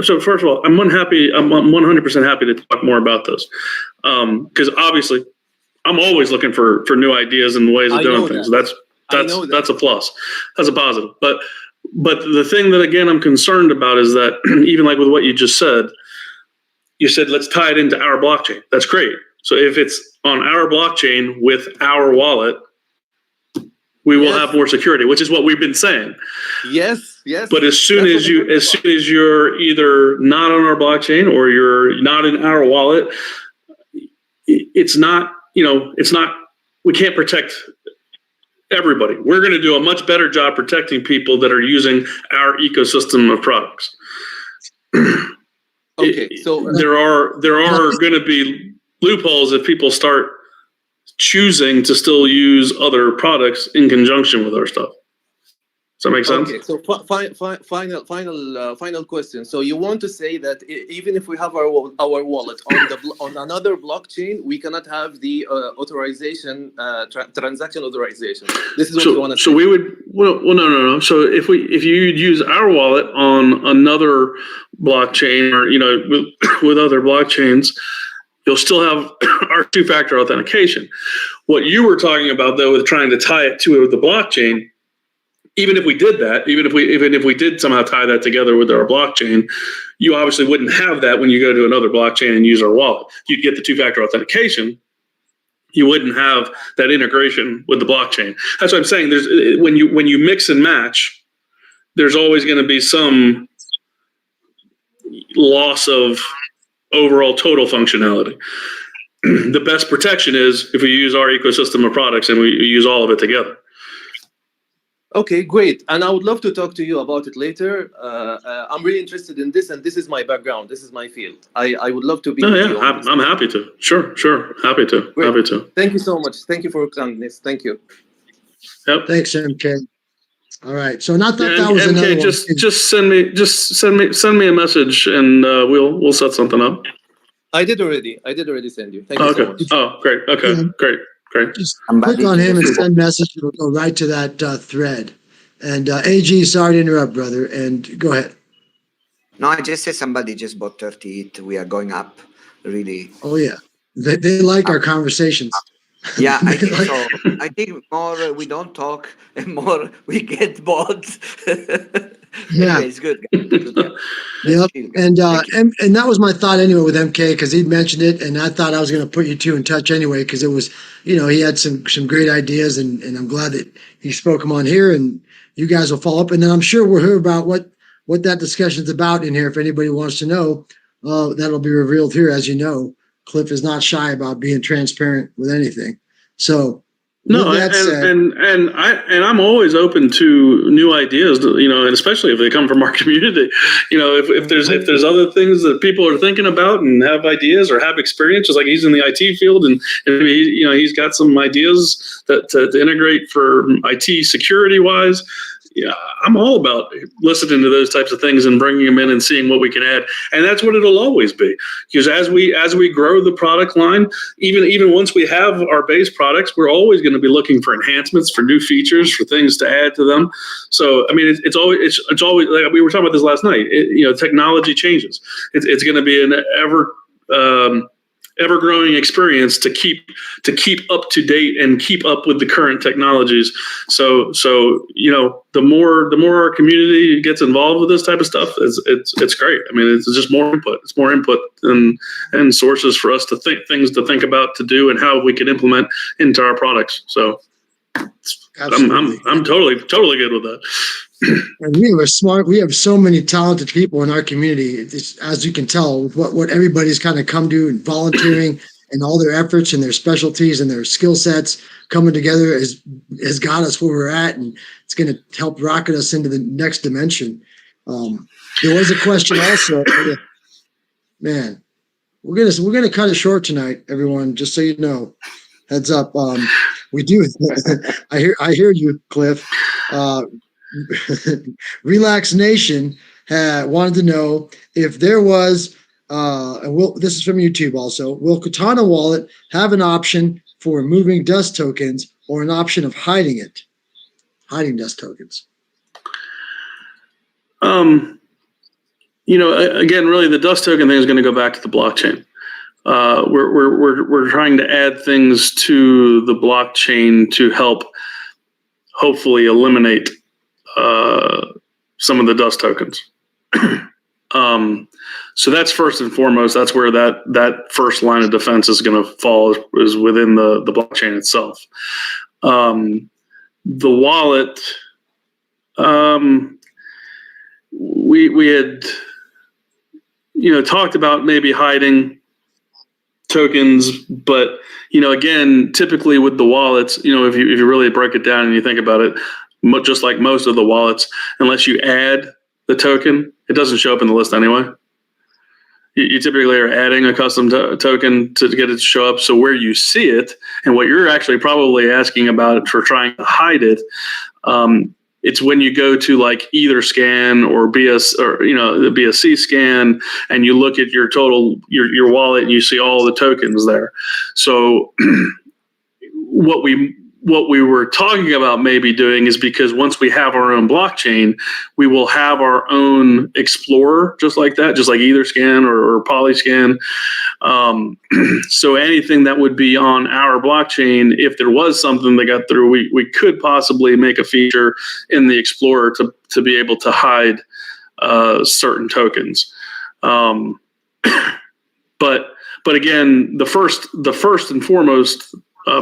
So first of all, I'm 100% happy to talk more about this, because obviously, I'm always looking for new ideas and ways of doing things. That's a plus. That's a positive. But the thing that again I'm concerned about is that even like with what you just said, you said let's tie it into our blockchain. That's great. So if it's on our blockchain with our wallet, we will have more security, which is what we've been saying. Yes. But as soon as you're either not on our blockchain or you're not in our wallet, it's not. We can't protect everybody. We're going to do a much better job protecting people that are using our ecosystem of products. Okay, so there are going to be loopholes if people start choosing to still use other products in conjunction with our stuff. Does that make sense? Okay, so final question. So you want to say that even if we have our wallet on another blockchain, we cannot have the authorization transaction authorization. This is what you want to say. So we would no. So if you use our wallet on another blockchain or with other blockchains, you'll still have our two-factor authentication. What you were talking about though, with trying to tie it to the blockchain. Even if we did that, even if we did somehow tie that together with our blockchain, you obviously wouldn't have that when you go to another blockchain and use our wallet. You'd get the two-factor authentication. You wouldn't have that integration with the blockchain. That's what I'm saying. There's when you mix and match, there's always going to be some loss of overall total functionality. The best protection is if we use our ecosystem of products and we use all of it together. Okay, great. And I would love to talk to you about it later. I'm really interested in this, and this is my background. This is my field. I would love to be with you. I'm happy to. Sure. Happy to. Great. Happy to. Thank you so much. Thank you for kindness. Thank you. Yep. Thanks, MK. All right. So not that was MK, another one. Just send me a message, and we'll set something up. I did already send you. Thank you so much. Oh, great. Okay, great. Just click on him and send message. It'll go right to that thread. And AG, sorry to interrupt, brother. And go ahead. No, I just said somebody just bought 30 ETH. We are going up, really. Oh yeah, they like our conversations. Yeah, I think so. I think more we don't talk and more we get bought. Yeah, anyway, it's good. Yep. And that was my thought anyway with MK, because he mentioned it, and I thought I was going to put you two in touch anyway, because it was, he had some great ideas, and I'm glad that he spoke them on here, and you guys will follow up, and then I'm sure we'll hear about what that discussion's about in here. If anybody wants to know, that'll be revealed here. As you know, Cliff is not shy about being transparent with anything. So. No, and I'm always open to new ideas, and especially if they come from our community. If there's other things that people are thinking about and have ideas or have experience, just like he's in the IT field, and he's got some ideas that to integrate for IT security wise. Yeah, I'm all about listening to those types of things and bringing them in and seeing what we can add. And that's what it'll always be. Because as we grow the product line, even once we have our base products, we're always going to be looking for enhancements, for new features, for things to add to them. So, I mean, it's always like we were talking about this last night. Technology changes. It's going to be an ever-growing experience to keep up to date and keep up with the current technologies. So the more our community gets involved with this type of stuff, it's great. I mean, it's just more input. It's more input and sources for us to think about, to do, and how we can implement into our products. So I'm totally good with that. And we have so many talented people in our community. As you can tell, what everybody's kind of come to and volunteering and all their efforts and their specialties and their skill sets coming together has got us where we're at, and it's going to help rocket us into the next dimension. There was a question also. Man, we're gonna cut it short tonight, everyone. Just so you know, heads up. We do. I hear you, Cliff. Relax Nation wanted to know if there was, this is from YouTube also, will Katana Wallet have an option for removing dust tokens or an option of hiding it? hiding dust tokens? Again, really, the dust token thing is going to go back to the blockchain. We're trying to add things to the blockchain to help, hopefully, eliminate some of the dust tokens. So that's first and foremost. That's where that first line of defense is going to fall, is within the blockchain itself. The wallet, we had talked about maybe hiding tokens, but again, typically with the wallets, if you really break it down and you think about it, just like most of the wallets, unless you add the token, it doesn't show up in the list anyway. You typically are adding a custom token to get it to show up. So where you see it, and what you're actually probably asking about for trying to hide it, it's when you go to like either scan or the BSC scan, and you look at your total your wallet and you see all the tokens there. So what we were talking about maybe doing is, because once we have our own blockchain, we will have our own explorer, just like that, just like either scan or polyscan. So anything that would be on our blockchain, if there was something that got through, we could possibly make a feature in the explorer to be able to hide certain tokens. But again, the first and foremost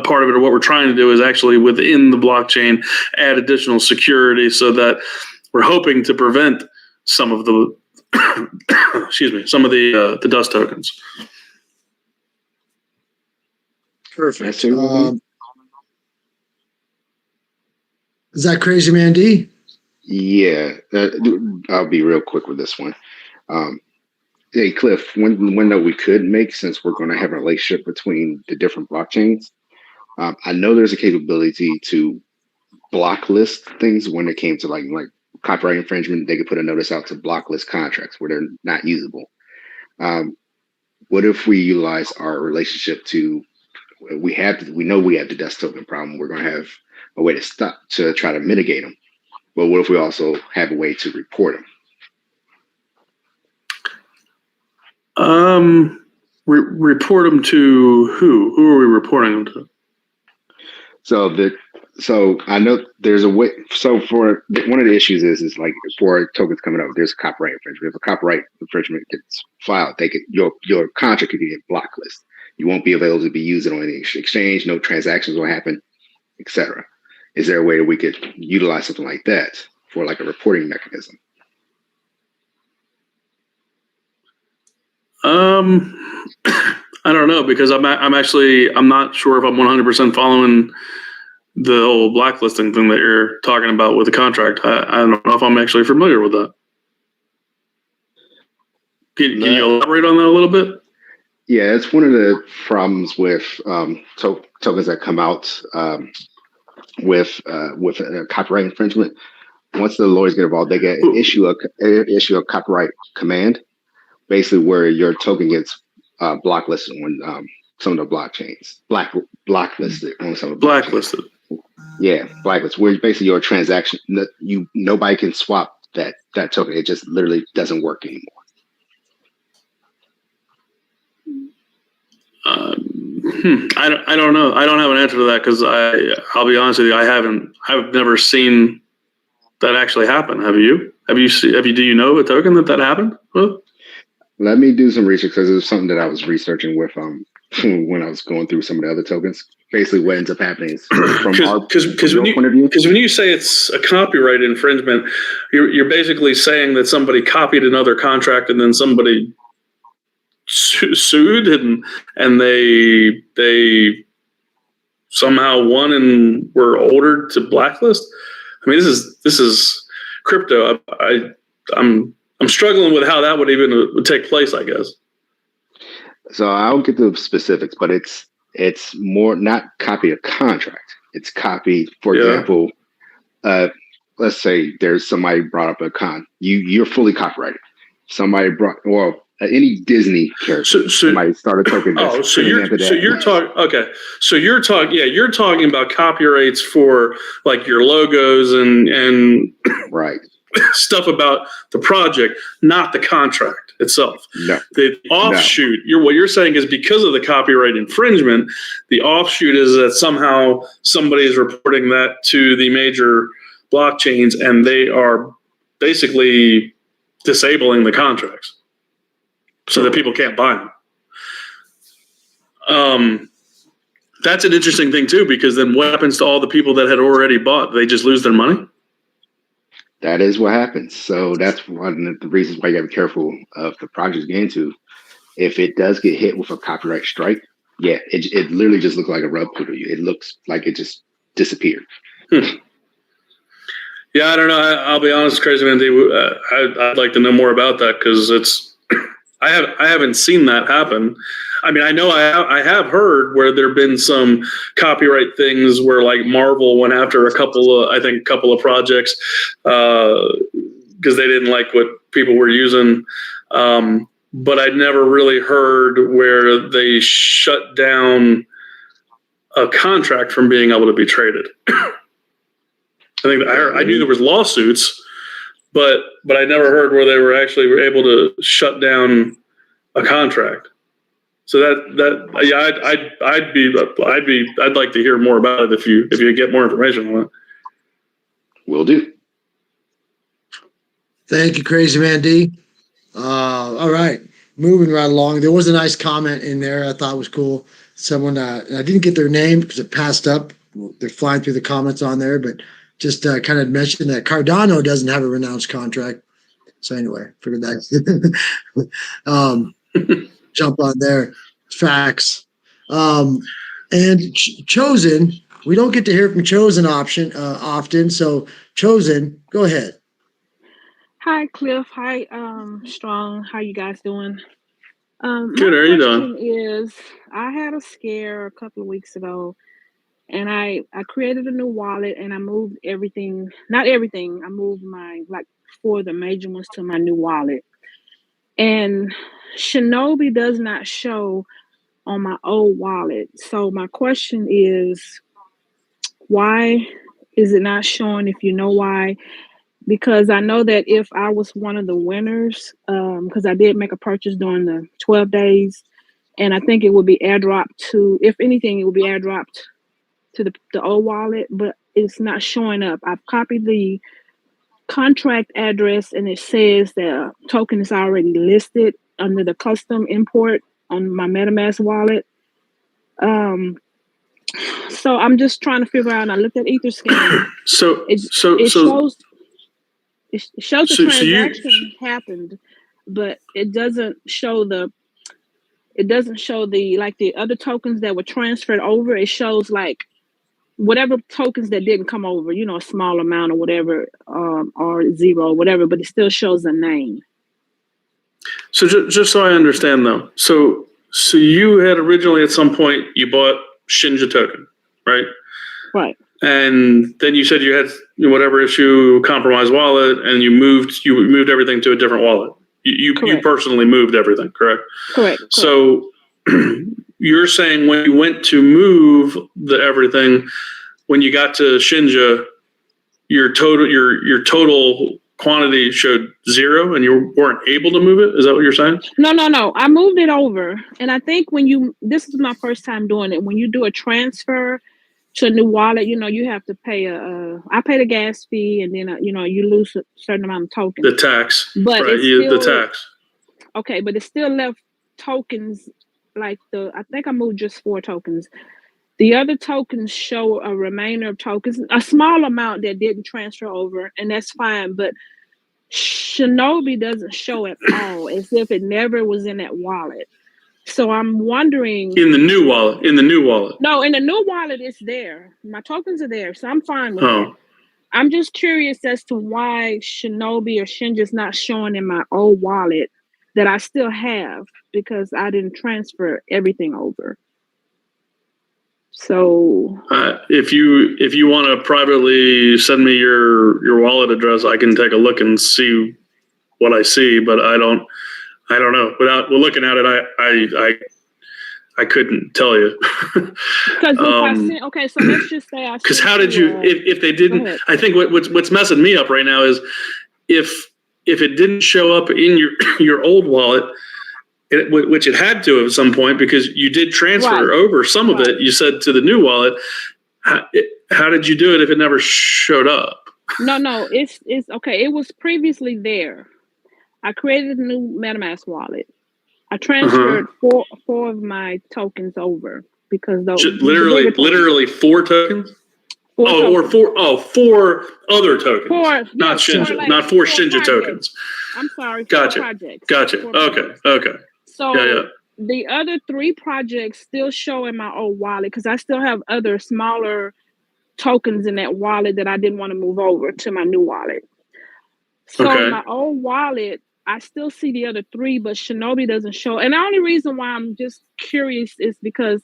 part of it, or what we're trying to do, is actually within the blockchain add additional security, so that we're hoping to prevent some of the the dust tokens. Perfect. Is that Crazy Man D? Yeah, I'll be real quick with this one. Hey, Cliff, one note we could make, since we're going to have a relationship between the different blockchains, I know there's a capability to blocklist things when it came to like copyright infringement. They could put a notice out to blocklist contracts where they're not usable. What if we utilize our relationship to, we know we have the dust token problem. We're going to have a way to try to mitigate them. But what if we also have a way to report them? Report them to who? Who are we reporting them to? So I know there's a way. So for one of the issues is like, for tokens coming up, there's copyright infringement. If a copyright infringement gets filed, your contract could get blacklisted. You won't be available to be used on any exchange. No transactions will happen, etc. Is there a way that we could utilize something like that for like a reporting mechanism? I don't know, because I'm not sure if I'm 100% following the whole blacklisting thing that you're talking about with the contract. I don't know if I'm actually familiar with that. Can you elaborate on that a little bit? Yeah, it's one of the problems with tokens that come out with a copyright infringement. Once the lawyers get involved, they get issue a copyright command, basically where your token gets blacklisted on some of the blockchains. Blacklisted on some of the blacklisted. Yeah, blacklisted. Where basically your transaction, nobody can swap that token. It just literally doesn't work anymore. I don't know. I don't have an answer to that, because I'll be honest with you, I've never seen that actually happen. Have you? Do you know a token that happened with? Let me do some research, because it was something that I was researching with when I was going through some of the other tokens. Basically, what ends up happening is from our point of view. Because when you say it's a copyright infringement, you're basically saying that somebody copied another contract and then somebody sued and they somehow won and were ordered to blacklist. I mean, this is crypto. I'm struggling with how that would take place, I guess. So I'll get to the specifics, but it's more not copy a contract. It's copy, for example, let's say there's somebody brought up a you're fully copyrighted. Somebody any Disney character. Somebody start a token. Oh, so you're talking. Okay, so you're talking. Yeah, you're talking about copyrights for like your logos and right stuff about the project, not the contract itself. No. The offshoot. What you're saying is because of the copyright infringement, the offshoot is that somehow somebody is reporting that to the major blockchains, and they are basically disabling the contracts so that people can't buy them. That's an interesting thing too, because then what happens to all the people that had already bought? They just lose their money? That is what happens. So that's one of the reasons why you got to be careful of the projects you get into. If it does get hit with a copyright strike, yeah, it literally just looks like a rug pull to you. It looks like it just disappeared. Yeah, I don't know. I'll be honest, Crazy Man D. I'd like to know more about that because I haven't seen that happen. I mean, I know I have heard where there've been some copyright things where like Marvel went after a couple of projects because they didn't like what people were using. But I'd never really heard where they shut down a contract from being able to be traded. I knew there was lawsuits, but I never heard where they were actually able to shut down a contract. So I'd like to hear more about it if you get more information on it. Will do. Thank you, Crazy Man D. All right, moving right along. There was a nice comment in there I thought was cool. Someone, and I didn't get their name because it passed up. They're flying through the comments on there, but just kind of mentioned that Cardano doesn't have a renounced contract. So anyway, figured that. Jump on there. Facts. And Chosen, we don't get to hear from Chosen often. So Chosen, go ahead. Hi, Cliff. Hi, Strong. How you guys doing? Good. How are you doing? Is I had a scare a couple of weeks ago, and I created a new wallet, and I moved everything. Not everything. I moved my four of the major ones to my new wallet, and Shinobi does not show on my old wallet. So my question is, why is it not showing? If you know why. Because I know that if I was one of the winners, because I did make a purchase during the 12 days, and I think it would be airdropped to, if anything, it would be airdropped to the old wallet, but it's not showing up. I've copied the contract address, and it says the token is already listed under the custom import on my MetaMask wallet. So I'm just trying to figure out, and I looked at Etherscan. It shows the transaction happened, but it doesn't show the the other tokens that were transferred over. It shows like whatever tokens that didn't come over, a small amount or whatever, or zero or whatever, but it still shows a name. So just so I understand though, so you had originally at some point you bought Shinja token, right? Right. And then you said you had whatever issue, compromised wallet, and you moved everything to a different wallet. You personally moved everything, correct? Correct. So you're saying when you went to move everything, when you got to Shinja, your total quantity showed zero, and you weren't able to move it. Is that what you're saying? No. I moved it over, and I think this is my first time doing it. When you do a transfer to a new wallet, you have to pay I paid a gas fee, and then you lose a certain amount of tokens. The tax, but right? The tax. Okay, but it still left tokens I think I moved just 4 tokens. The other tokens show a remainder of tokens, a small amount that didn't transfer over, and that's fine. But Shinobi doesn't show at all, as if it never was in that wallet. So I'm wondering. In the new wallet. No, in the new wallet, it's there. My tokens are there, so I'm fine with it. I'm just curious as to why Shinobi or Shinja's not showing in my old wallet that I still have, because I didn't transfer everything over. So if you want to privately send me your wallet address, I can take a look and see what I see, but I I don't know. Without looking at it, I couldn't tell you. Because okay, so let's just say I. Because how did you? If they didn't, I think what's messing me up right now is if it didn't show up in your old wallet, which it had to at some point because you did transfer over some of it. You said to the new wallet. How did you do it if it never showed up? No, it's okay. It was previously there. I created a new MetaMask wallet. I transferred four of my tokens over because those literally 4 tokens. Four other tokens. Not Shinja, not 4 Shinja tokens. I'm sorry. Gotcha. 4 projects. Gotcha. Okay. So the other 3 projects still show in my old wallet because I still have other smaller tokens in that wallet that I didn't want to move over to my new wallet. So my old wallet, I still see the other 3, but Shinobi doesn't show. And the only reason why I'm just curious is because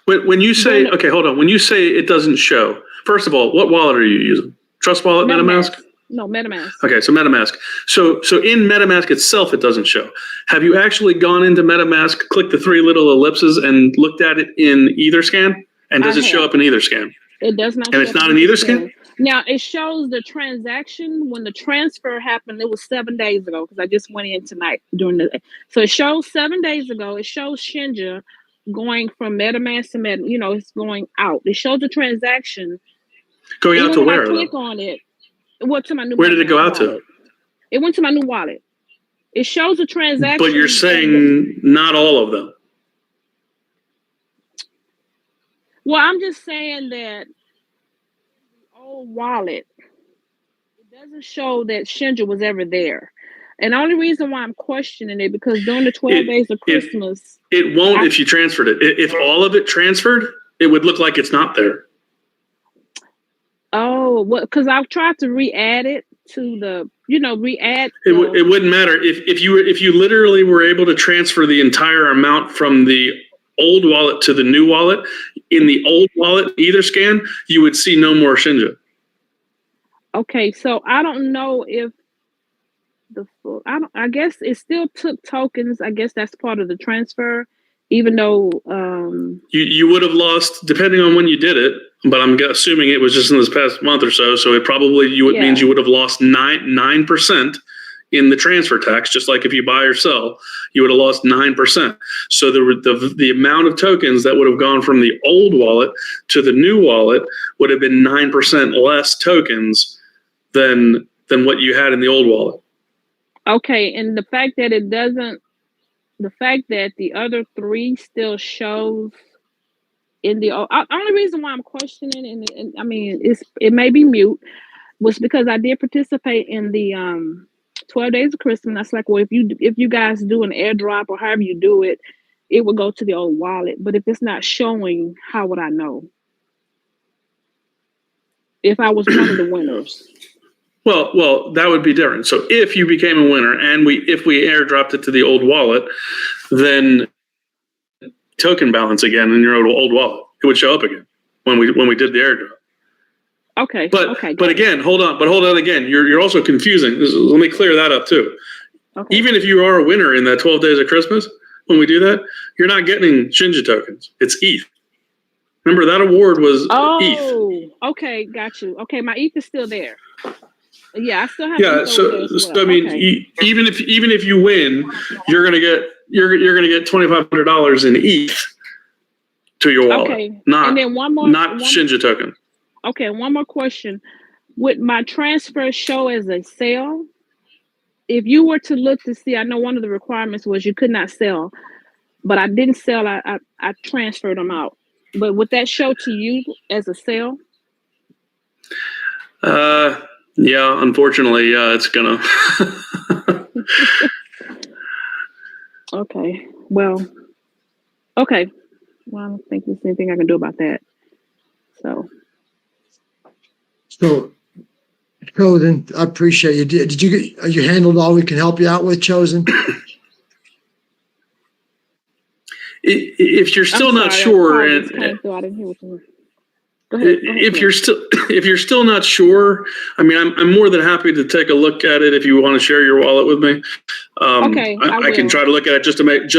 when you say hold on, when you say it doesn't show, first of all, what wallet are you using? Trust Wallet, MetaMask? No, MetaMask. Okay, so MetaMask. So in MetaMask itself, it doesn't show. Have you actually gone into MetaMask, clicked the 3 little ellipses, and looked at it in Etherscan? And does it show up in Etherscan? It does not. And it's not in Etherscan? Now, it shows the transaction when the transfer happened. It was 7 days ago because I just went in tonight during the. So it shows 7 days ago. It shows Shinja going from MetaMask to it's going out. It shows the transaction. Going out to where? I click on it. What to my new? Where did it go out to? It went to my new wallet. It shows the transaction. But you're saying not all of them. Well, I'm just saying that the old wallet, it doesn't show that Shinja was ever there. And the only reason why I'm questioning it because during the 12 days of Christmas, it won't if you transferred it. If all of it transferred, it would look like it's not there. Oh, well, because I've tried to re-add it to the, re-add. It wouldn't matter if you literally were able to transfer the entire amount from the old wallet to the new wallet. In the old wallet, Etherscan, you would see no more Shinja. Okay, so I don't know if I guess it still took tokens. I guess that's part of the transfer, even though you would have lost depending on when you did it. But I'm assuming it was just in this past month or so. So it probably means you would have lost 9% in the transfer tax, just like if you buy or sell, you would have lost 9%. So the amount of tokens that would have gone from the old wallet to the new wallet would have been 9% less tokens than what you had in the old wallet. Okay, and the fact that the other 3 still shows in the only reason why I'm questioning, and I mean, it may be mute, was because I did participate in the 12 days of Christmas. That's like, well, if you guys do an airdrop or however you do it, it would go to the old wallet. But if it's not showing, how would I know? If I was one of the winners. Well, that would be different. So if you became a winner and if we airdropped it to the old wallet, then token balance again in your old wallet, it would show up again when we did the airdrop. Okay. But again, hold on again. You're also confusing. Let me clear that up too. Okay. Even if you are a winner in that 12 days of Christmas, when we do that, you're not getting Shinja tokens. It's ETH. Remember that award was ETH. Oh, okay, got you. Okay, my ETH is still there. Yeah, I still have. Yeah, so I mean, even if you win, you're gonna get $2,500 in ETH to your wallet. Okay, and then not Shinja token. Okay, one more question. Would my transfer show as a sale? If you were to look to see, I know one of the requirements was you could not sell, but I didn't sell. I transferred them out. But would that show to you as a sale? Yeah, unfortunately, it's gonna. Okay. Well, I don't think there's anything I can do about that. So, Chosen, I appreciate you. Did you handled all we can help you out with, Chosen? If you're still not sure, I didn't hear what you were. Go ahead, if you're still not sure, I mean, I'm more than happy to take a look at it if you want to share your wallet with me. Okay, I can will. try to look at it just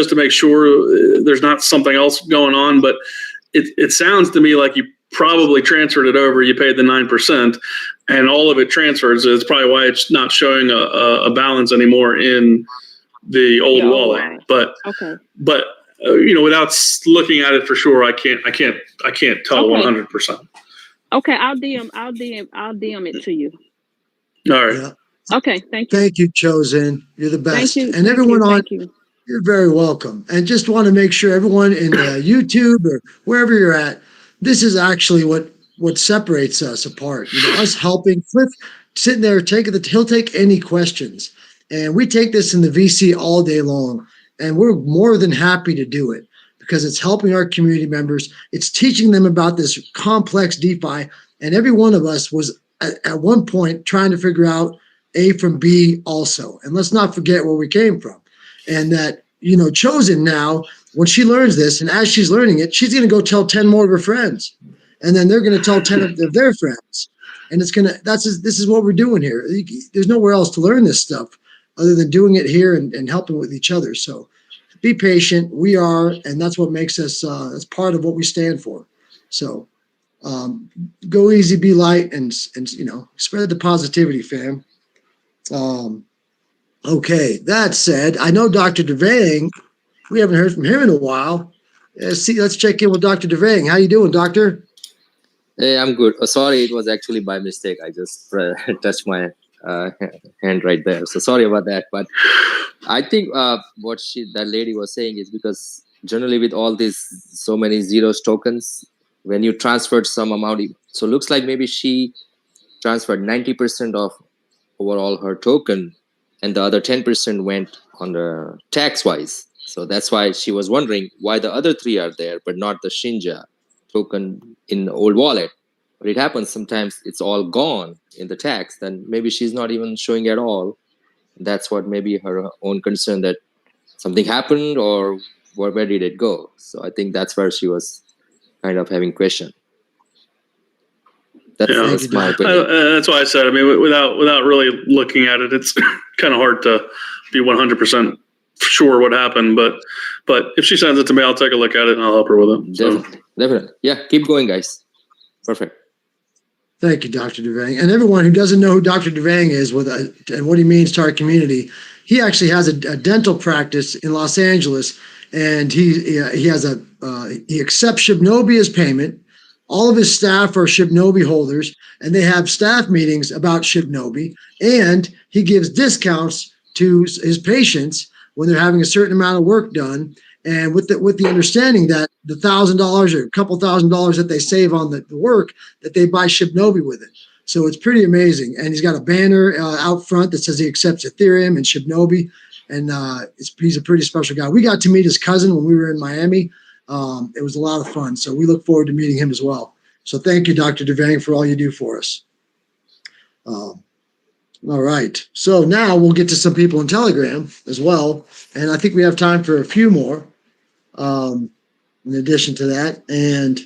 to make sure there's not something else going on. But it sounds to me like you probably transferred it over. You paid the 9%, and all of it transfers. It's probably why it's not showing a balance anymore in the old wallet. But without looking at it for sure, I can't tell 100%. Okay, I'll DM it to you. All right. Yeah. Okay, thank you. Thank you, Chosen. You're the best. Thank you. And everyone thank you. you're very welcome. And just want to make sure everyone in YouTube or wherever you're at, this is actually what separates us apart. You know, us helping Cliff sitting there he'll take any questions. And we take this in the VC all day long. And we're more than happy to do it because it's helping our community members. It's teaching them about this complex DeFi. And every one of us was at one point trying to figure out A from B also. And let's not forget where we came from. And that, Chosen now, when she learns this, and as she's learning it, she's going to go tell 10 more of her friends. And then they're going to tell 10 of their friends. And this is what we're doing here. There's nowhere else to learn this stuff other than doing it here and helping with each other. So be patient. We are, and that's what makes us, that's part of what we stand for. So go easy, be light, and spread the positivity, fam. Okay, that said, I know Dr. DeVang, we haven't heard from him in a while. Let's check in with Dr. DeVang. How you doing, doctor? Hey, I'm good. Oh, sorry, it was actually by mistake. I just touched my hand right there. So sorry about that. But I think what that lady was saying is because generally with all these so many zeros tokens, when you transferred some amount, so looks like maybe she transferred 90% of overall her token, and the other 10% went on the tax-wise. So that's why she was wondering why the other 3 are there, but not the Shinja token in the old wallet. But it happens sometimes it's all gone in the tax, then maybe she's not even showing at all. That's what maybe her own concern that something happened or where did it go? So I think that's where she was kind of having question. That's my opinion. That's why I said, I mean, without really looking at it, it's kind of hard to be 100% sure what happened. But if she sends it to me, I'll take a look at it and I'll help her with it. Definitely. Yeah, keep going, guys. Perfect. Thank you, Dr. DeVang. And everyone who doesn't know who Dr. DeVang is and what he means to our community, he actually has a dental practice in Los Angeles, and he accepts Shibnobi as payment. All of his staff are Shibnobi holders, and they have staff meetings about Shibnobi, and he gives discounts to his patients when they're having a certain amount of work done, and with the understanding that the $1,000 or a couple $1,000 that they save on the work, that they buy Shibnobi with it. So it's pretty amazing. And he's got a banner out front that says he accepts Ethereum and Shibnobi, and he's a pretty special guy. We got to meet his cousin when we were in Miami. It was a lot of fun. So we look forward to meeting him as well. So thank you, Dr. DeVang, for all you do for us. All right. So now we'll get to some people in Telegram as well. And I think we have time for a few more in addition to that. And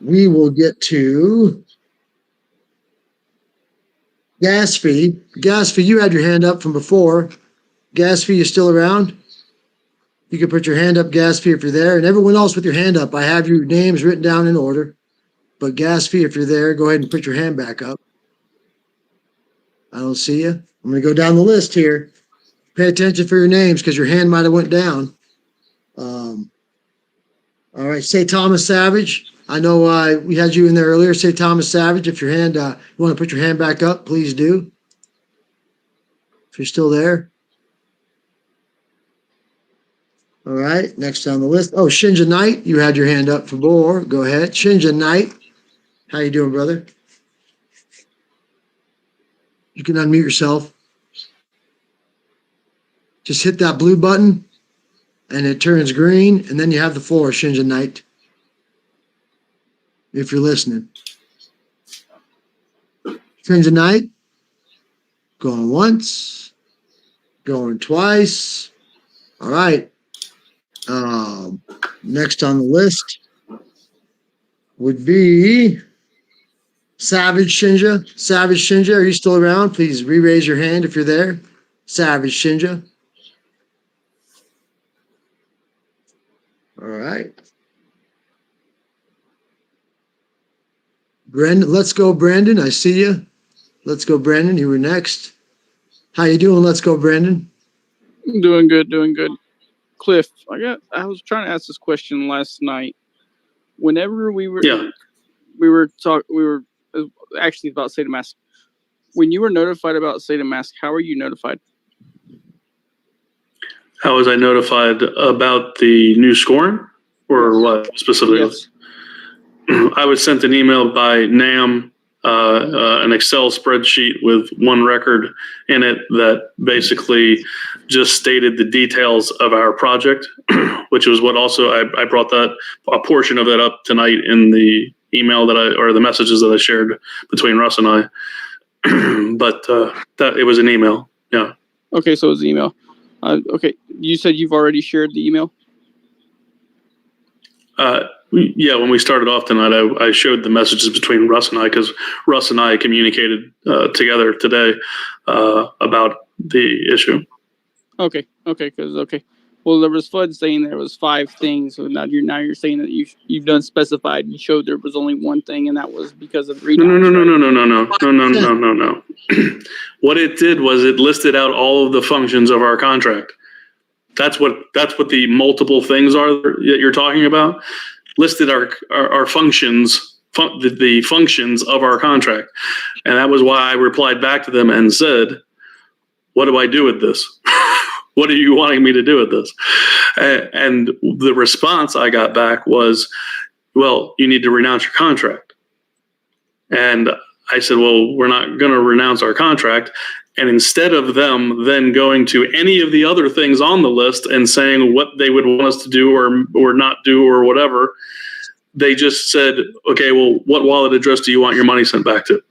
we will get to Gas Fee. Gas Fee, you had your hand up from before. Gas Fee, you still around? You can put your hand up, Gas Fee, if you're there. And everyone else with your hand up, I have your names written down in order. But Gas Fee, if you're there, go ahead and put your hand back up. I don't see you. I'm going to go down the list here. Pay attention for your names because your hand might have went down. All right, say Thomas Savage. I know we had you in there earlier. Say Thomas Savage. If your hand, you want to put your hand back up, please do. If you're still there. All right, next on the list. Oh, Shinja Knight, you had your hand up for more. Go ahead. Shinja Knight. How you doing, brother? You can unmute yourself. Just hit that blue button, and it turns green, and then you have the floor, Shinja Knight, if you're listening. Shinja Knight, going once, going twice. All right. Next on the list, would be Savage Shinja. Savage Shinja, are you still around? Please re-raise your hand if you're there. Savage Shinja. All right. Brandon, let's go, Brandon. I see you. Let's go, Brandon. You were next. How you doing? Let's go, Brandon. Doing good, doing good. Cliff, I was trying to ask this question last night. Whenever we were actually about SataMask. When you were notified about SataMask, how were you notified? How was I notified about the new scoring, or what specifically? Yes. I was sent an email by NAM, an Excel spreadsheet with one record in it that basically just stated the details of our project, which was what also I brought a portion of that up tonight in the email or the messages that I shared between Russ and I. But that it was an email. Yeah. Okay, so it was an email. Okay, you said you've already shared the email? Yeah, when we started off tonight, I showed the messages between Russ and I, because Russ and I communicated together today about the issue. Okay. Well, there was FUD saying there was 5 things, so now you're saying that you've done specified and showed there was only one thing, and that was because of renounce. No. What it did was it listed out all of the functions of our contract. That's what the multiple things are that you're talking about. Listed our functions, the functions of our contract, and that was why I replied back to them and said, "What do I do with this? What are you wanting me to do with this?" And the response I got back was, "Well, you need to renounce your contract." And I said, "Well, we're not going to renounce our contract." And instead of them then going to any of the other things on the list and saying what they would want us to do or not do or whatever, they just said, "Okay, well, what wallet address do you want your money sent back to?"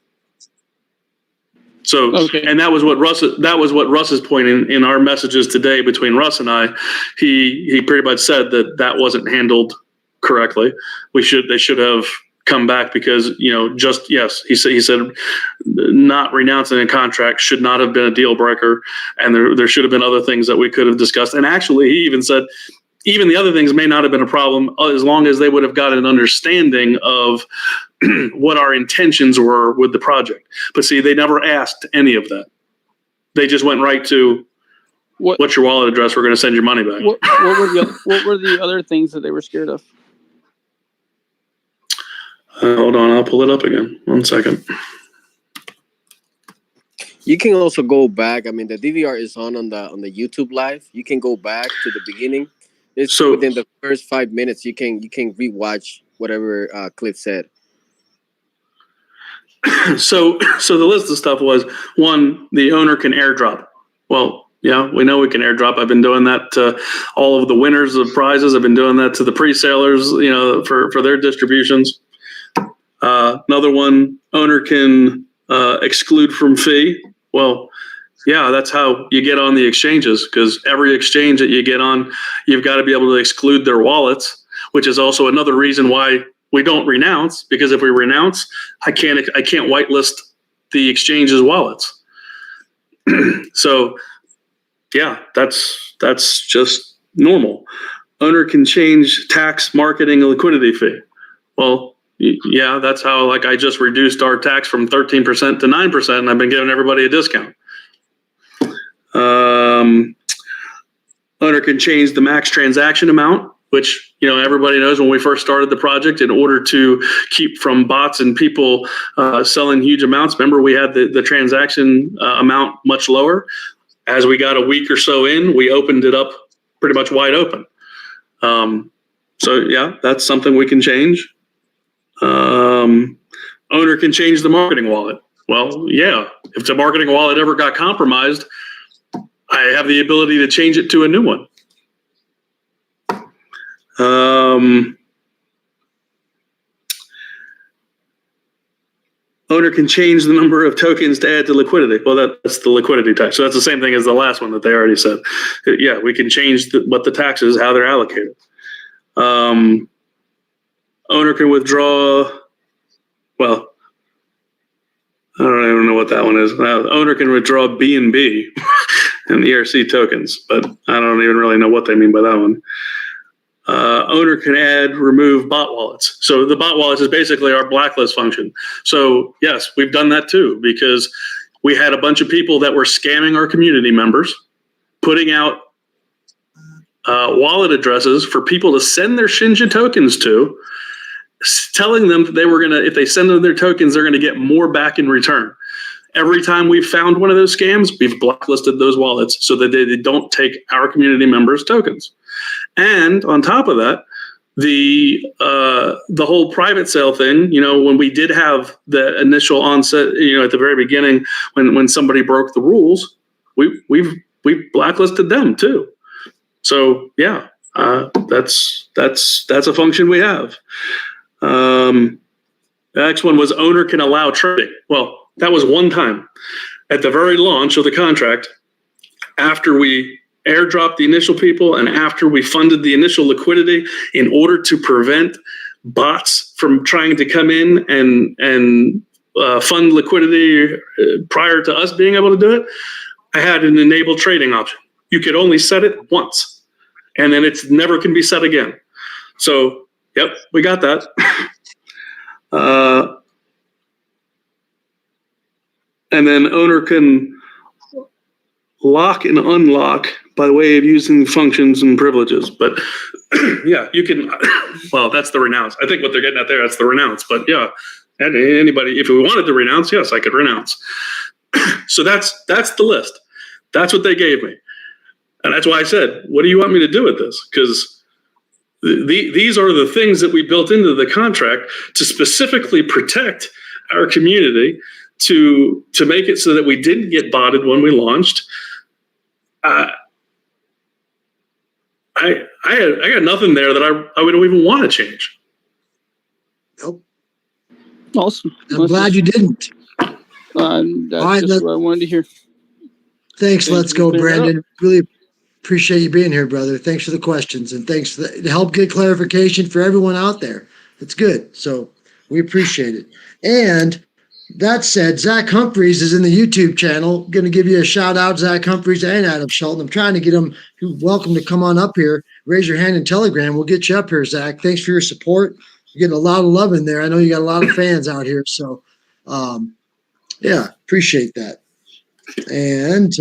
So, okay. And that was what Russ's point in our messages today between Russ and I. He pretty much said that wasn't handled correctly. They should have come back because, he said not renouncing a contract should not have been a deal breaker, and there should have been other things that we could have discussed. And actually, he even said even the other things may not have been a problem as long as they would have got an understanding of what our intentions were with the project. But see, they never asked any of that. They just went right to what's your wallet address? We're going to send your money back. What were the other things that they were scared of? Hold on, I'll pull it up again. 1 second. You can also go back. I mean, the DVR is on the YouTube live. You can go back to the beginning. So within the first 5 minutes, you can rewatch whatever Cliff said. So the list of stuff was, 1, the owner can airdrop. Well, yeah, we know we can airdrop. I've been doing that to all of the winners of prizes. I've been doing that to the pre-sailers, for their distributions. Another one, owner can exclude from fee. Well, yeah, that's how you get on the exchanges, because every exchange that you get on, you've got to be able to exclude their wallets, which is also another reason why we don't renounce, because if we renounce, I can't whitelist the exchange's wallets. So, yeah, that's just normal. Owner can change tax, marketing, and liquidity fee. Well, yeah, that's how, I just reduced our tax from 13% to 9%, and I've been giving everybody a discount. Owner can change the max transaction amount, which, everybody knows when we first started the project, in order to keep from bots and people selling huge amounts. Remember, we had the transaction amount much lower. As we got a week or so in, we opened it up pretty much wide open. So, yeah, that's something we can change. Owner can change the marketing wallet. Well, yeah, if the marketing wallet ever got compromised, I have the ability to change it to a new one. Owner can change the number of tokens to add to liquidity. Well, that's the liquidity tax. So that's the same thing as the last one that they already said. Yeah, we can change what the taxes, how they're allocated. owner can withdraw. Well, I don't even know what that one is. The owner can withdraw BNB and ERC tokens, but I don't even really know what they mean by that one. Owner can remove bot wallets. So the bot wallets is basically our blacklist function. So yes, we've done that too, because we had a bunch of people that were scamming our community members, putting out wallet addresses for people to send their Shinja tokens to, telling them that they were going to, if they send them their tokens, they're going to get more back in return. Every time we've found one of those scams, we've blacklisted those wallets so that they don't take our community members' tokens. And on top of that, the whole private sale thing, when we did have the initial onset, at the very beginning, when somebody broke the rules, we blacklisted them too. So yeah, that's a function we have. The next one was owner can allow trading. Well, that was one time at the very launch of the contract, after we airdropped the initial people and after we funded the initial liquidity in order to prevent bots from trying to come in and fund liquidity prior to us being able to do it. I had an enable trading option. You could only set it once, and then it's never can be set again. So, yep, we got that. And then owner can lock and unlock by way of using functions and privileges. But yeah, you can, well, that's the renounce. I think what they're getting at there, that's the renounce. But yeah, anybody, if we wanted to renounce, yes, I could renounce. So that's the list. That's what they gave me. And that's why I said, what do you want me to do with this? Because these are the things that we built into the contract to specifically protect our community, to make it so that we didn't get botted when we launched. I got nothing there that I would even want to change. Nope. Awesome. I'm glad you didn't. That's right, just what I wanted to hear. Thanks. Let's go, clearing that Brandon. Really appreciate you being here, brother. Thanks for the questions, and thanks to help get clarification for everyone out there. It's good. So we appreciate it. And that said, Zach Humphreys is in the YouTube channel. Going to give you a shout out, Zach Humphreys and Adam Schulten. I'm trying to get them welcome to come on up here. Raise your hand in Telegram. We'll get you up here, Zach. Thanks for your support. You're getting a lot of love in there. I know you got a lot of fans out here. So, yeah, appreciate that. And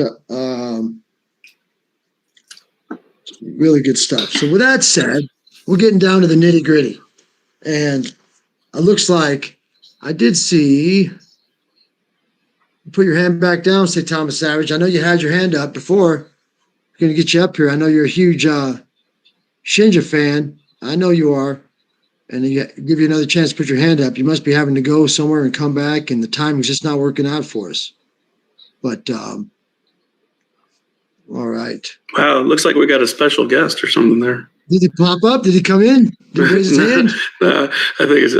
really good stuff. So with that said, we're getting down to the nitty gritty. And it looks like I did see, put your hand back down, say Thomas Savage. I know you had your hand up before. I'm going to get you up here. I know you're a huge Shinja fan. I know you are. And give you another chance to put your hand up. You must be having to go somewhere and come back, and the timing's just not working out for us. But, all right. Wow, it looks like we got a special guest or something there. Did he pop up? Did he come in? Did he raise his hand? I think it's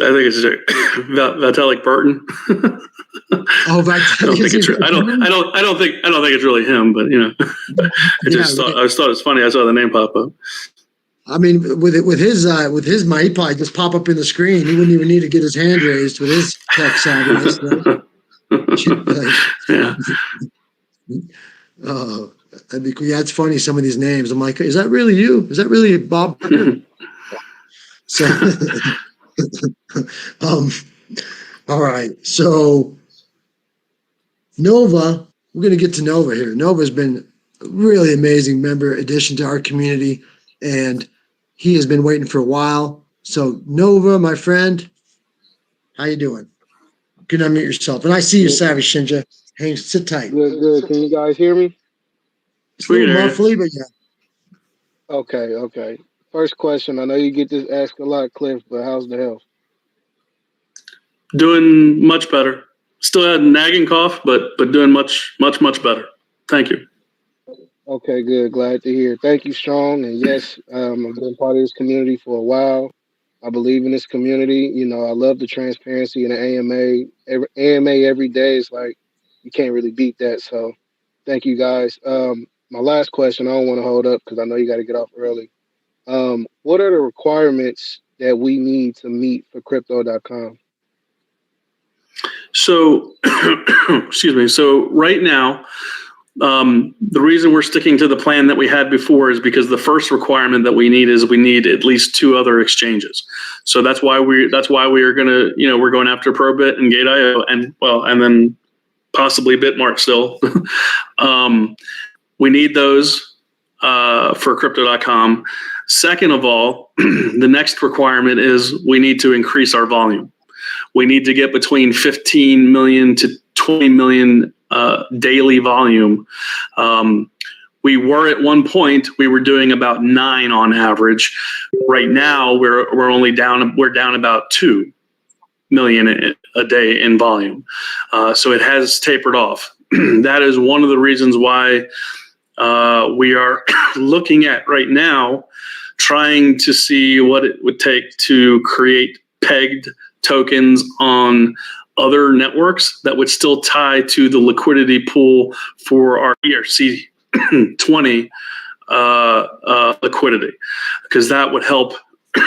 Vitalik Burton. Oh, Vitalik. I don't think it's really him, but I just thought it's funny. I saw the name pop up. I mean, with his mic, he'd probably just pop up in the screen. He wouldn't even need to get his hand raised with his tech savviness. Yeah. Oh, that'd be cool. Yeah, it's funny, some of these names. I'm like, is that really you? Is that really Bob Barker? So, all right. So, Nova, we're going to get to Nova here. Nova's been a really amazing member addition to our community, and he has been waiting for a while. So, Nova, my friend, how you doing? You can unmute yourself. And I see you, Savage Shinja. Hang, sit tight. Good. Can you guys hear me? It's a little muffly, but yeah. Okay. First question. I know you get this asked a lot, Cliff, but how's the health? Doing much better. Still had a nagging cough, but doing much better. Thank you. Okay, good. Glad to hear. Thank you, Strong. And yes, I've been part of this community for a while. I believe in this community. I love the transparency in the AMA. AMA every day is like, you can't really beat that. So thank you, guys. My last question, I don't want to hold up because I know you got to get off early. What are the requirements that we need to meet for crypto.com? So, excuse me. So right now, the reason we're sticking to the plan that we had before is because the first requirement that we need is we need at least 2 other exchanges. So that's why we are going to, we're going after Probit and Gate.io and then possibly Bitmart still. We need those for crypto.com. Second of all, the next requirement is we need to increase our volume. We need to get between 15 million to 20 million daily volume. We were at one point, we were doing about 9 on average. Right now, we're down about 2 million a day in volume. So it has tapered off. That is one of the reasons why we are looking at right now, trying to see what it would take to create pegged tokens on other networks that would still tie to the liquidity pool for our ERC20 liquidity, because that would help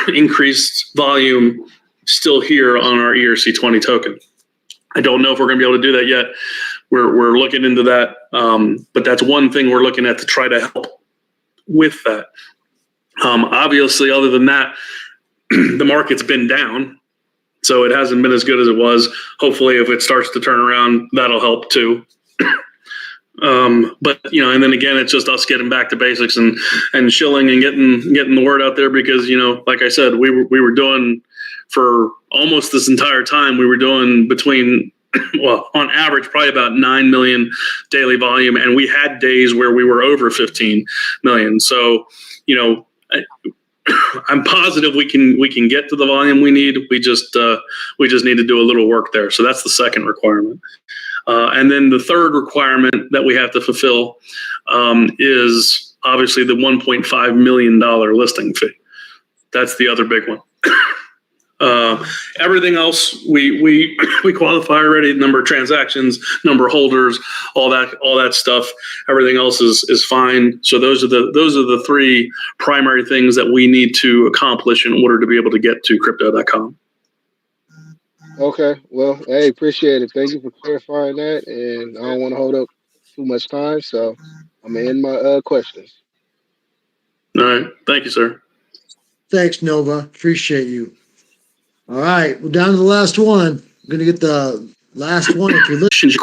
increase volume still here on our ERC20 token. I don't know if we're going to be able to do that yet. We're looking into that, but that's one thing we're looking at to try to help with that. Obviously, other than that, the market's been down, so it hasn't been as good as it was. Hopefully, if it starts to turn around, that'll help too. But and then again, it's just us getting back to basics and shilling and getting the word out there, because like I said, we were doing for almost this entire time, we were doing between, well, on average, probably about 9 million daily volume, and we had days where we were over 15 million. So I'm positive we can get to the volume we need. We just need to do a little work there. So that's the second requirement. And then the third requirement that we have to fulfill is obviously the $1.5 million listing fee. That's the other big one. Everything else we qualify already: number of transactions, number of holders, all that stuff. Everything else is fine. So those are the 3 primary things that we need to accomplish in order to be able to get to crypto.com. Okay, well, hey, appreciate it. Thank you for clarifying that, and I don't want to hold up too much time, so I'm gonna end my questions. All right, thank you, sir. Thanks, Nova. Appreciate you. All right, we're down to the last one. I'm gonna get the last one if you're listening.